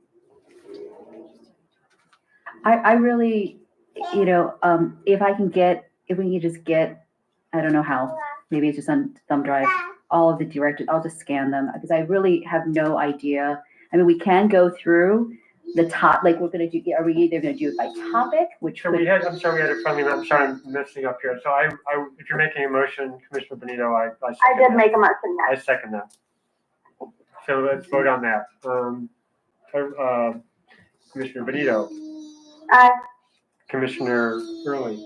I really, if we can just get, I don't know how, maybe it's just on thumb drive, all of the directives, I'll just scan them, because I really have no idea. I mean, we can go through the top, like we're gonna do, are we either gonna do it by topic, which So could, I'm sorry, we had a friendly, I'm sorry, I'm messing up here. So if you're making a motion, Commissioner Benito, I second I did that. make a motion, I yes. second that. So let's vote on that. Commissioner Benito, Aye. Commissioner Early,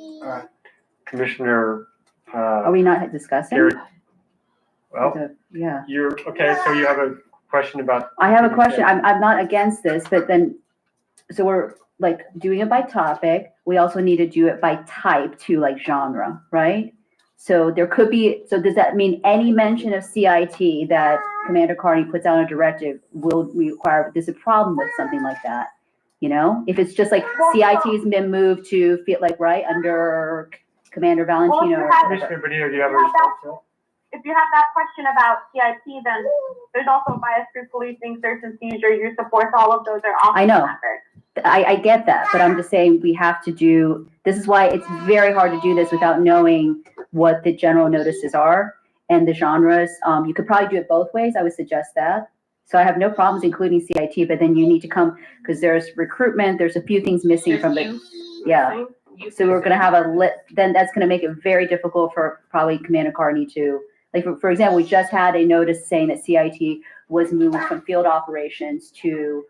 Commissioner, are we not discussing? Garrett. Well, Yeah, you're, okay, so you have a question about. I have a question, I'm not against this, but then, so we're like doing it by topic, we also need to do it by type too, like genre, right? So there could be, so does that mean any mention of CIT that Commander Carney puts out a directive will require, there's a problem with something like that? If it's just like CIT's been moved to feel like, right, under Commander Valentino or whatever. Commissioner Benito, do you have a response to that? If you have that question about CIT, then there's also bias-free policing, search and seizure, use of force, all of those are also I know. covered. I get that, but I'm just saying we have to do, this is why it's very hard to do this without knowing what the general notices are and the genres. You could probably do it both ways. I would suggest that. So I have no problems including CIT, but then you need to come, because there's recruitment, there's a few things missing from the, yeah. So we're gonna have then that's gonna make it very difficult for probably Commander Carney to, like, for example, we just had a notice saying that CIT was moved from field operations to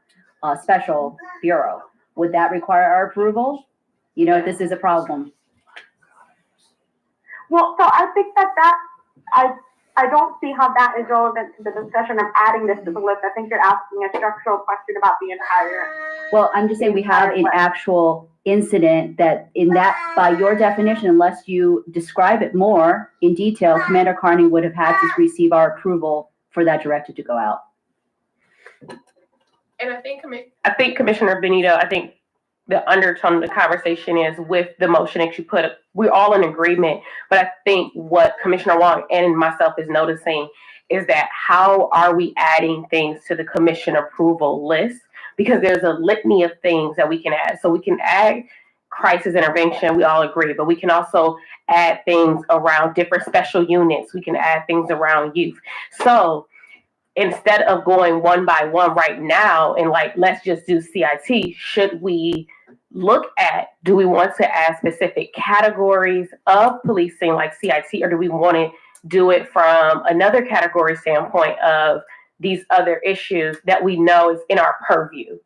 special bureau. Would that require our approval? This is a problem. Well, so I think that I don't see how that is relevant to the discussion of adding this to the list. I think you're asking a structural question about the entire. Well, I'm just saying we have an actual incident that in that, by your definition, unless you describe it more in detail, Commander Carney would have had to receive our approval for that directive to go out. And I think Commissioner Benito, I think the undertone of the conversation is with the motion that you put, we're all in agreement. But I think what Commissioner Wong and myself is noticing is that how are we adding things to the commission approval list? Because there's a litany of things that we can add. So we can add crisis intervention, we all agree, but we can also add things around different special units. We can add things around youth. So instead of going one by one right now and like, let's just do CIT, should we look at, do we want to add specific categories of policing like CIT, or do we want to do it from another category standpoint of these other issues that we know is in our purview?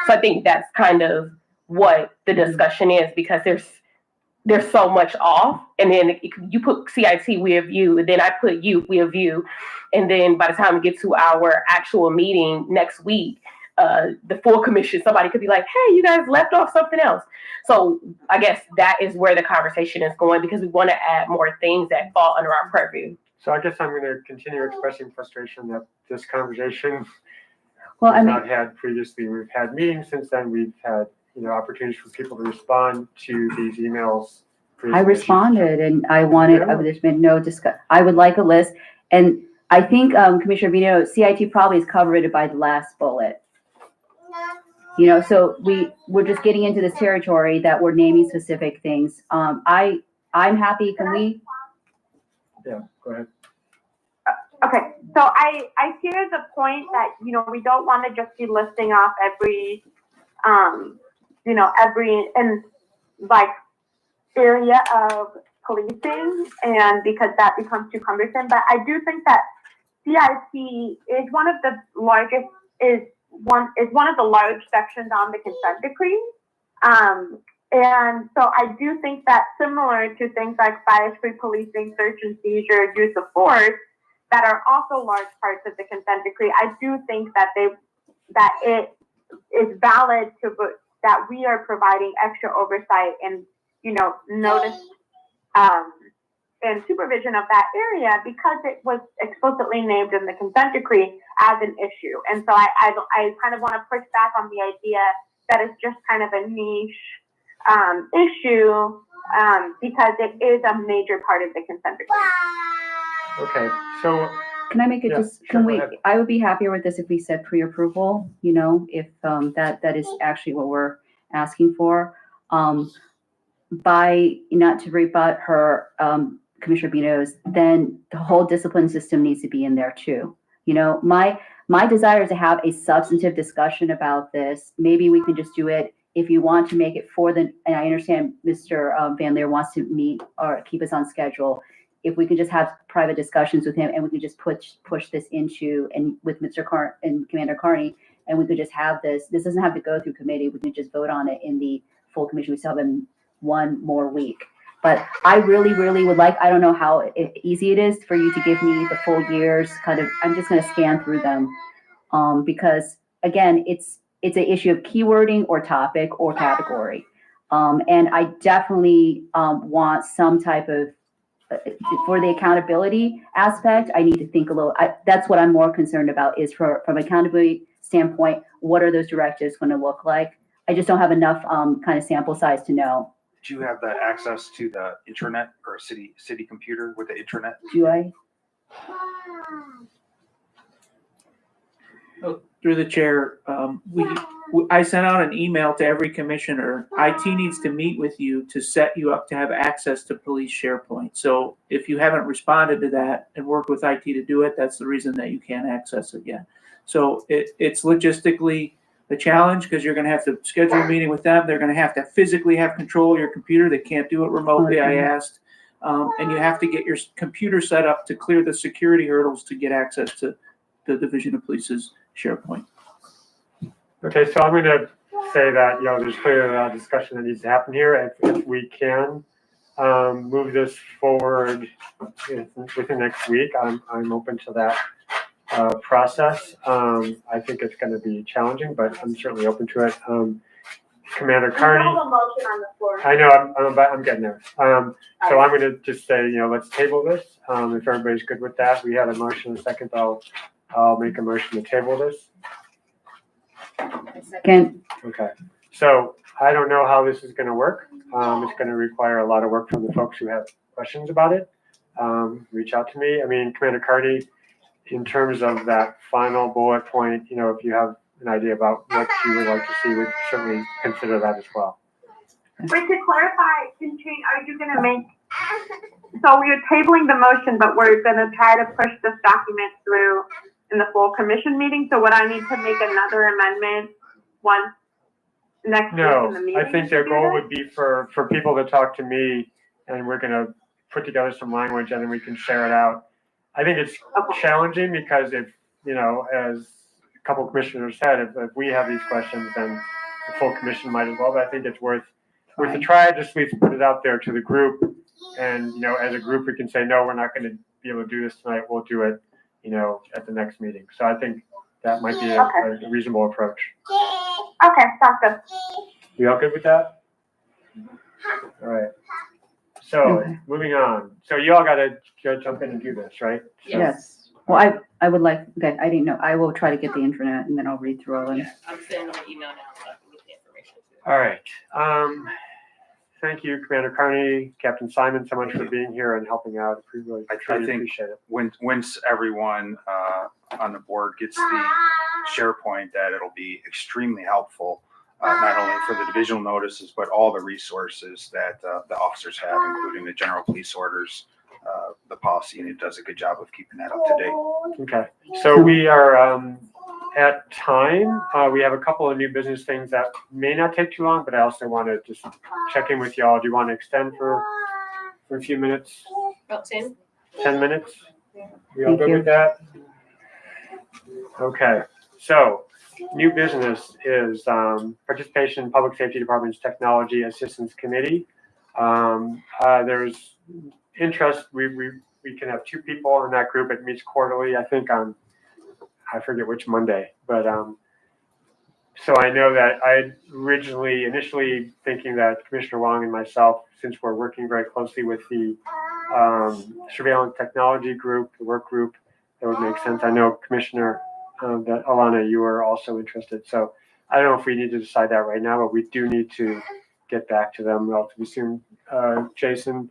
So I think that's kind of what the discussion is, because there's so much off, and then you put CIT, we have you, and then I put you, we have you, and then by the time we get to our actual meeting next week, the full commission, somebody could be like, hey, you guys left off something else. So I guess that is where the conversation is going, because we want to add more things that fall under our purview. So I guess I'm going to continue expressing frustration that this conversation Well, I mean, not had previously. We've had meetings since then. We've had opportunities for people to respond to these emails. I responded and I wanted, there's been no discuss. I would like a list. And I think, Commissioner Vino, CIT probably is covered by the last bullet. So we're just getting into this territory that we're naming specific things. I'm happy. Can we? Yeah, go ahead. Okay, so I hear the point that, we don't want to just be listing off every and like area of policing, and because that becomes too cumbersome. But I do think that CIT is one of the largest, is one of the large sections on the consent decree. And so I do think that similar to things like bias-free policing, search and seizure, use of force, that are also large parts of the consent decree, I do think that it is valid that we are providing extra oversight and, notice and supervision of that area because it was explicitly named in the consent decree as an issue. And so I kind of want to push back on the idea that it's just kind of a niche issue because it is a major part of the consent decree. Okay, so Can I make it Yeah, just, sure, can go we, ahead. I would be happier with this if we said pre-approval, if that is actually what we're asking for. By, not to rebut her, Commissioner Bino's, then the whole discipline system needs to be in there too. My desire is to have a substantive discussion about this. Maybe we can just do it if you want to make it and I understand Mr. Van Leer wants to meet or keep us on schedule. If we can just have private discussions with him and we can just push this into, and with Mr. and Commander Carney, and we could just have this doesn't have to go through committee. We can just vote on it in the full commission. We still have one more week. But I really, really would like, I don't know how easy it is for you to give me the full years, I'm just gonna scan through them. Because again, it's an issue of keywording or topic or category. And I definitely want some type of, for the accountability aspect, I need to think a little, that's what I'm more concerned about is from accountability standpoint, what are those directives gonna look like? I just don't have enough kind of sample size to know. Do you have the access to the intranet or a city computer with the intranet? Do I? Oh, through the chair, I sent out an email to every commissioner. IT needs to meet with you to set you up to have access to police SharePoint. So if you haven't responded to that and worked with IT to do it, that's the reason that you can't access it yet. So it's logistically the challenge because you're going to have to schedule a meeting with them. They're going to have physically have control of your computer. They can't do it remotely, I asked. And you have to get your computer set up to clear the security hurdles to get access to the Division of Police's SharePoint. Okay, so I'm going to say that, there's clearly a discussion that needs to happen here. If we can move this forward within next week, I'm open to that process. I think it's going to be challenging, but I'm certainly open to it. Commander Carney. We have a motion on the floor. I know, I'm getting there. So I'm going to just say, let's table this. If everybody's good with that, we had a motion in a second. I'll make a motion to table this. Second. Okay. So I don't know how this is going to work. It's going to require a lot of work from the folks who have questions about it. Reach out to me. I mean, Commander Carney, in terms of that final bullet point, if you have an idea about what you would like to see, we'd certainly consider that as well. But to clarify, are you going to make, so we're tabling the motion, but we're going to try to push this document through in the full commission meeting? So would I need to make another amendment once next week in the meeting? No, I think their goal would be for people to talk to me, and we're going to put together some language and then we can share it out. I think it's challenging because if, as a couple of commissioners said, if we have these questions, then the full commission might as well. But I think it's worth the try. Just at least put it out there to the group, and as a group we can say, no, we're not going to be able to do this tonight. We'll do it, at the next meeting. So I think that might be a reasonable approach. Okay, sounds good. You all good with that? All right. So moving on. So you all got to jump in and do this, right? Yes. Well, I would like, okay, I didn't know. I will try to get the internet and then I'll read through all of it. Yeah, I'm sending an email now so I can get the information too. All right. Thank you, Commander Carney, Captain Simon, so much for being here and helping out. We really I think appreciate it. once everyone on the board gets the SharePoint, that it'll be extremely helpful, not only for the divisional notices, but all the resources that the officers have, including the general police orders. The policy unit does a good job of keeping that up to date. Okay, so we are at time. We have a couple of new business things that may not take too long, but I also want to just check in with y'all. Do you want to extend for a few minutes? About 10? 10 minutes? We all good with that? Okay, so new business is participation in Public Safety Department's Technology Assistance Committee. There's interest. We can have 2 people in that group. It meets quarterly, I think on, I forget which Monday, but so I know that I initially thinking that Commissioner Wong and myself, since we're working very closely with the surveillance technology group, the work group, that would make sense. I know Commissioner, that Alana, you were also interested. So I don't know if we need to decide that right now, but we do need to get back to them relatively soon. Jason,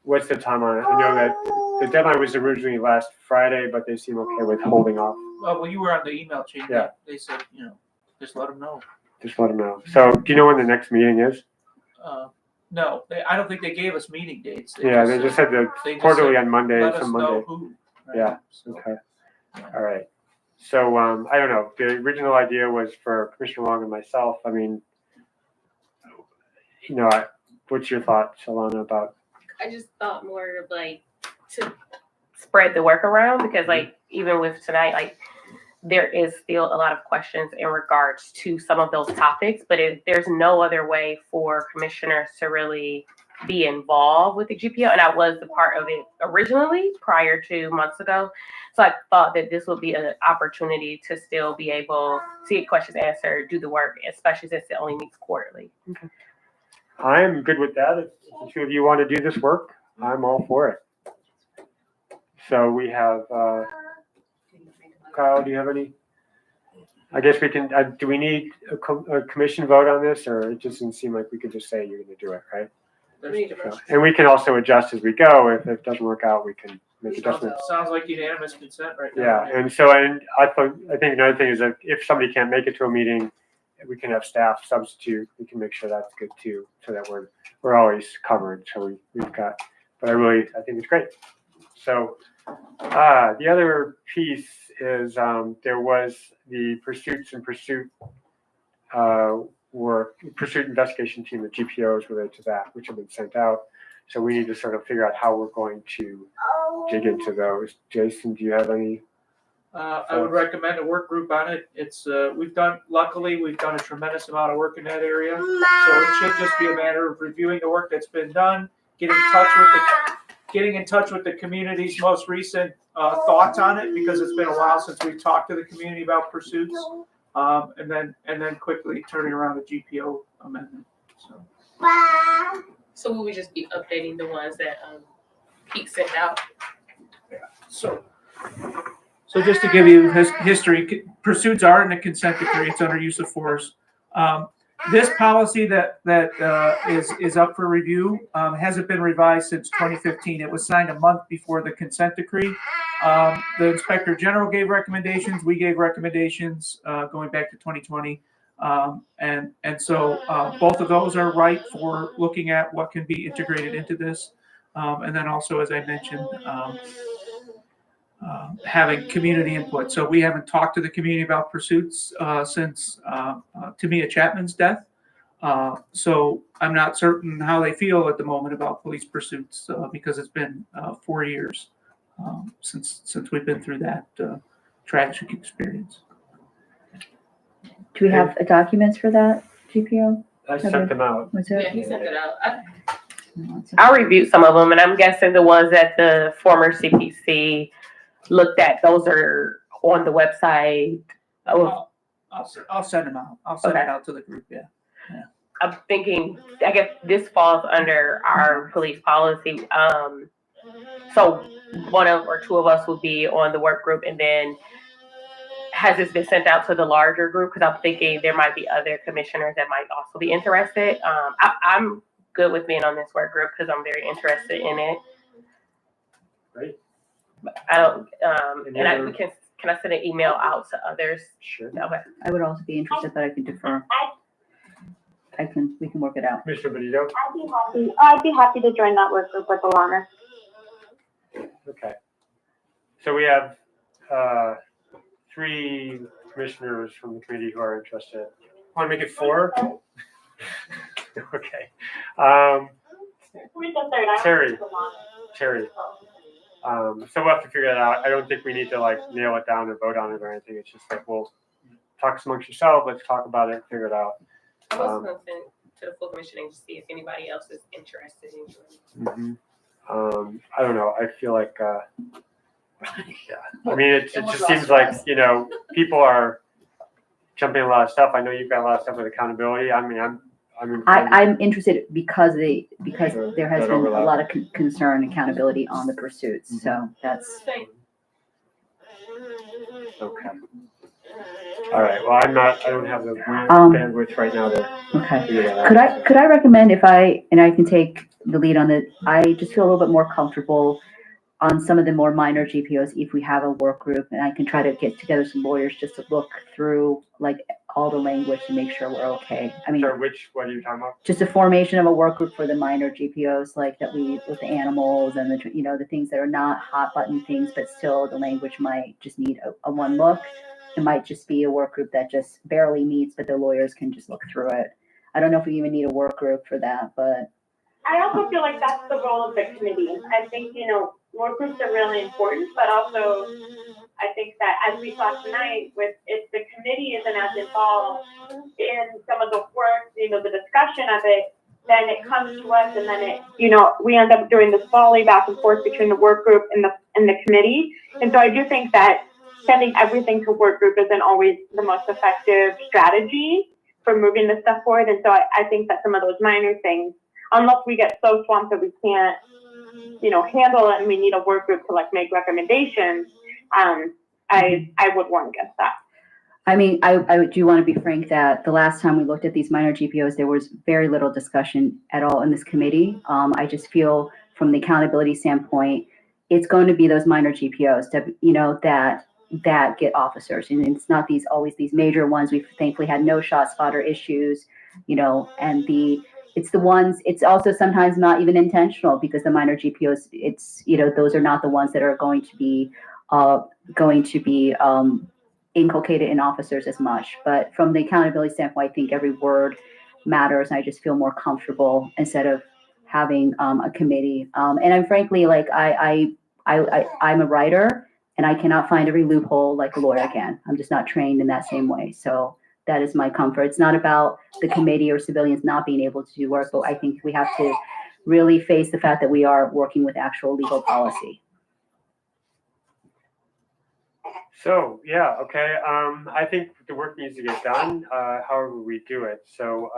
what's the time on it? I know that the deadline was originally last Friday, but they seem okay with holding off. Well, you were on the email chain. Yeah. They said, just let them know. Just let them know. So do you know when the next meeting is? No, I don't think they gave us meeting dates. They just said the they just quarterly said, on Monday, let us some know Monday. who. Right? Yeah, So, okay. All right. So, I don't know. The original idea was for Commissioner Long and myself. I mean, what's your thoughts, Alana, about? I just thought more of like to spread the work around because like even with tonight, like there is still a lot of questions in regards to some of those topics, but if there's no other way for commissioners to really be involved with the GPO, and I was a part of it originally prior to months ago. So I thought that this would be an opportunity to still be able to get questions answered, do the work, especially since it only meets quarterly. Okay. I'm good with that. If the two of you want to do this work, I'm all for it. So we have, Kyle, do you have any? I guess we can, do we need a commission vote on this, or it just didn't seem like we could just say you're going to do it, right? So, and we can also adjust as we go. If it doesn't work out, we can make adjustments. Sounds like unanimous consent right now. Yeah, and so, and I think another thing is that if somebody can't make it to a meeting, we can have staff substitute. We can make sure that's good too, so that we're always covered. So we've got, but I think it's great. So the other piece is there was the pursuit investigation team, the GPOs related to that, which have been sent out. So we need to sort of figure out how we're going to dig into those. Jason, do you have any? I would recommend a work group on it. It's luckily we've done a tremendous amount of work in that area. So it should just be a matter of reviewing the work that's been done, getting in touch with the community's most recent thoughts on it, because it's been a while since we talked to the community about pursuits, and then quickly turning around a GPO amendment. So will we just be updating the ones that Pete sent out? Yeah. So just to give you history, pursuits are in the consent decree. It's under use of force. This policy that is up for review hasn't been revised since 2015. It was signed a month before the consent decree. The Inspector General gave recommendations. We gave recommendations going back to 2020. And so both of those are right for looking at what can be integrated into this. And then also, as I mentioned, having community input. So we haven't talked to the community about pursuits since Tamia Chapman's death. So I'm not certain how they feel at the moment about police pursuits because it's been 4 years since we've been through that tragic experience. Do we have documents for that, GPO? I sent them out. Yeah, he sent it out. I reviewed some of them, and I'm guessing the ones that the former CPC looked at, those are on the website. I'll send them out. I'll send it out to the group. Yeah. I'm thinking, I guess this falls under our police policy. So one of or two of us will be on the work group, and then has this been sent out to the larger group? Because I'm thinking there might be other commissioners that might also be interested. I'm good with being on this work group because I'm very interested in it. Great. But I don't, can I send an email out to others? Sure. Okay. I would also be interested, but I can defer. We can work it out. Commissioner Benito? I'd be happy to join that work group with Alana. Okay. So we have 3 commissioners from the committee who are interested. Want to make it 4? Okay. Terry. So we'll have to figure that out. I don't think we need to nail it down and vote on it or anything. It's just we'll talk amongst yourselves. Let's talk about it, figure it out. I was going to send to the full commissioning to see if anybody else is interested in joining. I don't know. I feel like, yeah. I mean, it just seems like, people are jumping a lot of stuff. I know you've got a lot of stuff with accountability. I mean, I'm I'm interested because Sure, there has that been a overlap. lot of concern and accountability on the pursuits, so that's. Okay. All right, well, I don't have the Um, bandwidth right now to Okay. figure that out. Could I recommend and I can take the lead on it, I just feel a little bit more comfortable on some of the more minor GPOs if we have a work group, and I can try to get together some lawyers just to look through like all the language to make sure we're okay. I mean, Sorry, what are you talking about? just a formation of a work group for the minor GPOs, like that with the animals and the things that are not hot button things, but still the language might just need a one look. It might just be a work group that just barely meets, but the lawyers can just look through it. I don't know if we even need a work group for that, but. I also feel like that's the role of the committee. I think, work groups are really important, but also I think that as we saw tonight, if the committee isn't as involved in some of the work, the discussion of it, then it comes to us and then we end up doing this volley back and forth between the work group and the committee. And so I do think that sending everything to work group isn't always the most effective strategy for moving this stuff forward. And so I think that some of those minor things, unless we get so swamped that we can't, handle it and we need a work group to make recommendations, I would warn against that. I mean, I do want to be frank that the last time we looked at these minor GPOs, there was very little discussion at all in this committee. I just feel from the accountability standpoint, it's going to be those minor GPOs that get officers. And it's not always these major ones. We've thankfully had no shot spotter issues, and it's the ones, it's also sometimes not even intentional because the minor GPOs, those are not the ones that are going to be inculcated in officers as much. But from the accountability standpoint, I think every word matters. And I just feel more comfortable instead of having a committee. And I'm frankly, I'm a writer and I cannot find every loophole like a lawyer can. I'm just not trained in that same way. So that is my comfort. It's not about the committee or civilians not being able to do work, but I think we have to really face the fact that we are working with actual legal policy. So, yeah, okay. I think the work needs to get done, however we do it. So,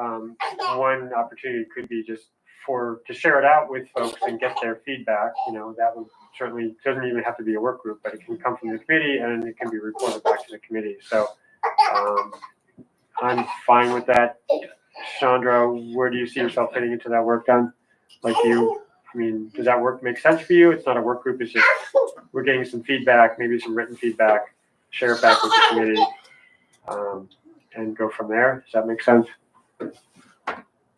one opportunity could be just to share it out with folks and get their feedback. That would certainly, doesn't even have to be a work group, but it can come from the committee and it can be reported back to the committee. So, I'm fine with that. Chandra, where do you see yourself fitting into that work done? Does that work make sense for you? It's not a work group, it's just we're getting some feedback, maybe some written feedback, share it back with the committee, and go from there. Does that make sense?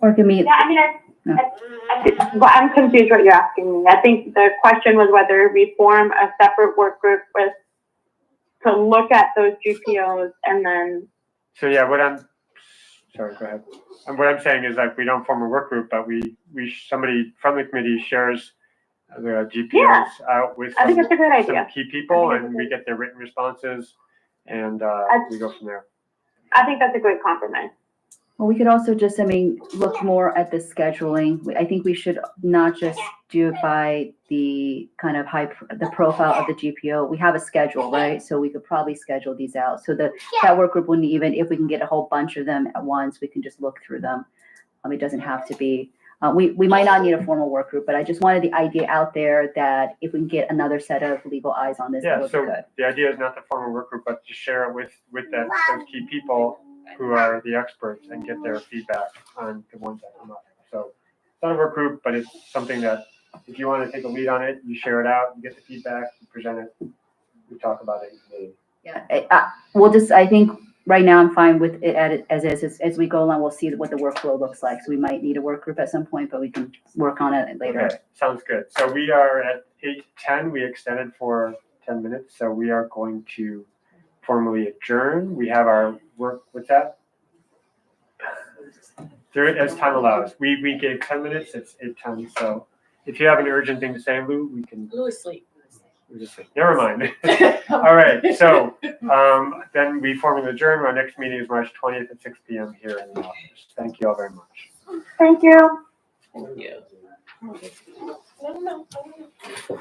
Or can we? Yeah, I'm confused what you're asking me. I think the question was whether we form a separate work group to look at those GPOs and then. So yeah, sorry, go ahead. And what I'm saying is we don't form a work group, but somebody from the committee shares the GPOs out with I think that's a good idea. some key people and we get their written responses and we go from there. I think that's a great compromise. Well, we could also just, look more at the scheduling. I think we should not just do it by the kind of the profile of the GPO. We have a schedule, right? So we could probably schedule these out. So that work group wouldn't even, if we can get a whole bunch of them at once, we can just look through them. It doesn't have to be, we might not need a formal work group, but I just wanted the idea out there that if we can get another set of legal eyes on this, that would be good. The idea is not to form a work group, but to share it with those key people who are the experts and get their feedback on the ones that come up. So it's not a work group, but it's something that if you want to take a lead on it, you share it out, you get the feedback, you present it, we talk about it. Yeah, I think right now I'm fine with it as is. As we go along, we'll see what the workflow looks like. So we might need a work group at some point, but we can work on it later. Okay, sounds good. So we are at 8:10. We extended for 10 minutes. So we are going to formally adjourn. We have our work. What's that? As time allows. We gave 10 minutes. It's 8:10. So if you have an urgent thing to say, Lou, we can. Lou is asleep. Never mind. All right. So then we formally adjourn. Our next meeting is March 20th at 6 p.m. here in the office. Thank you all very much. Thank you. Thank you.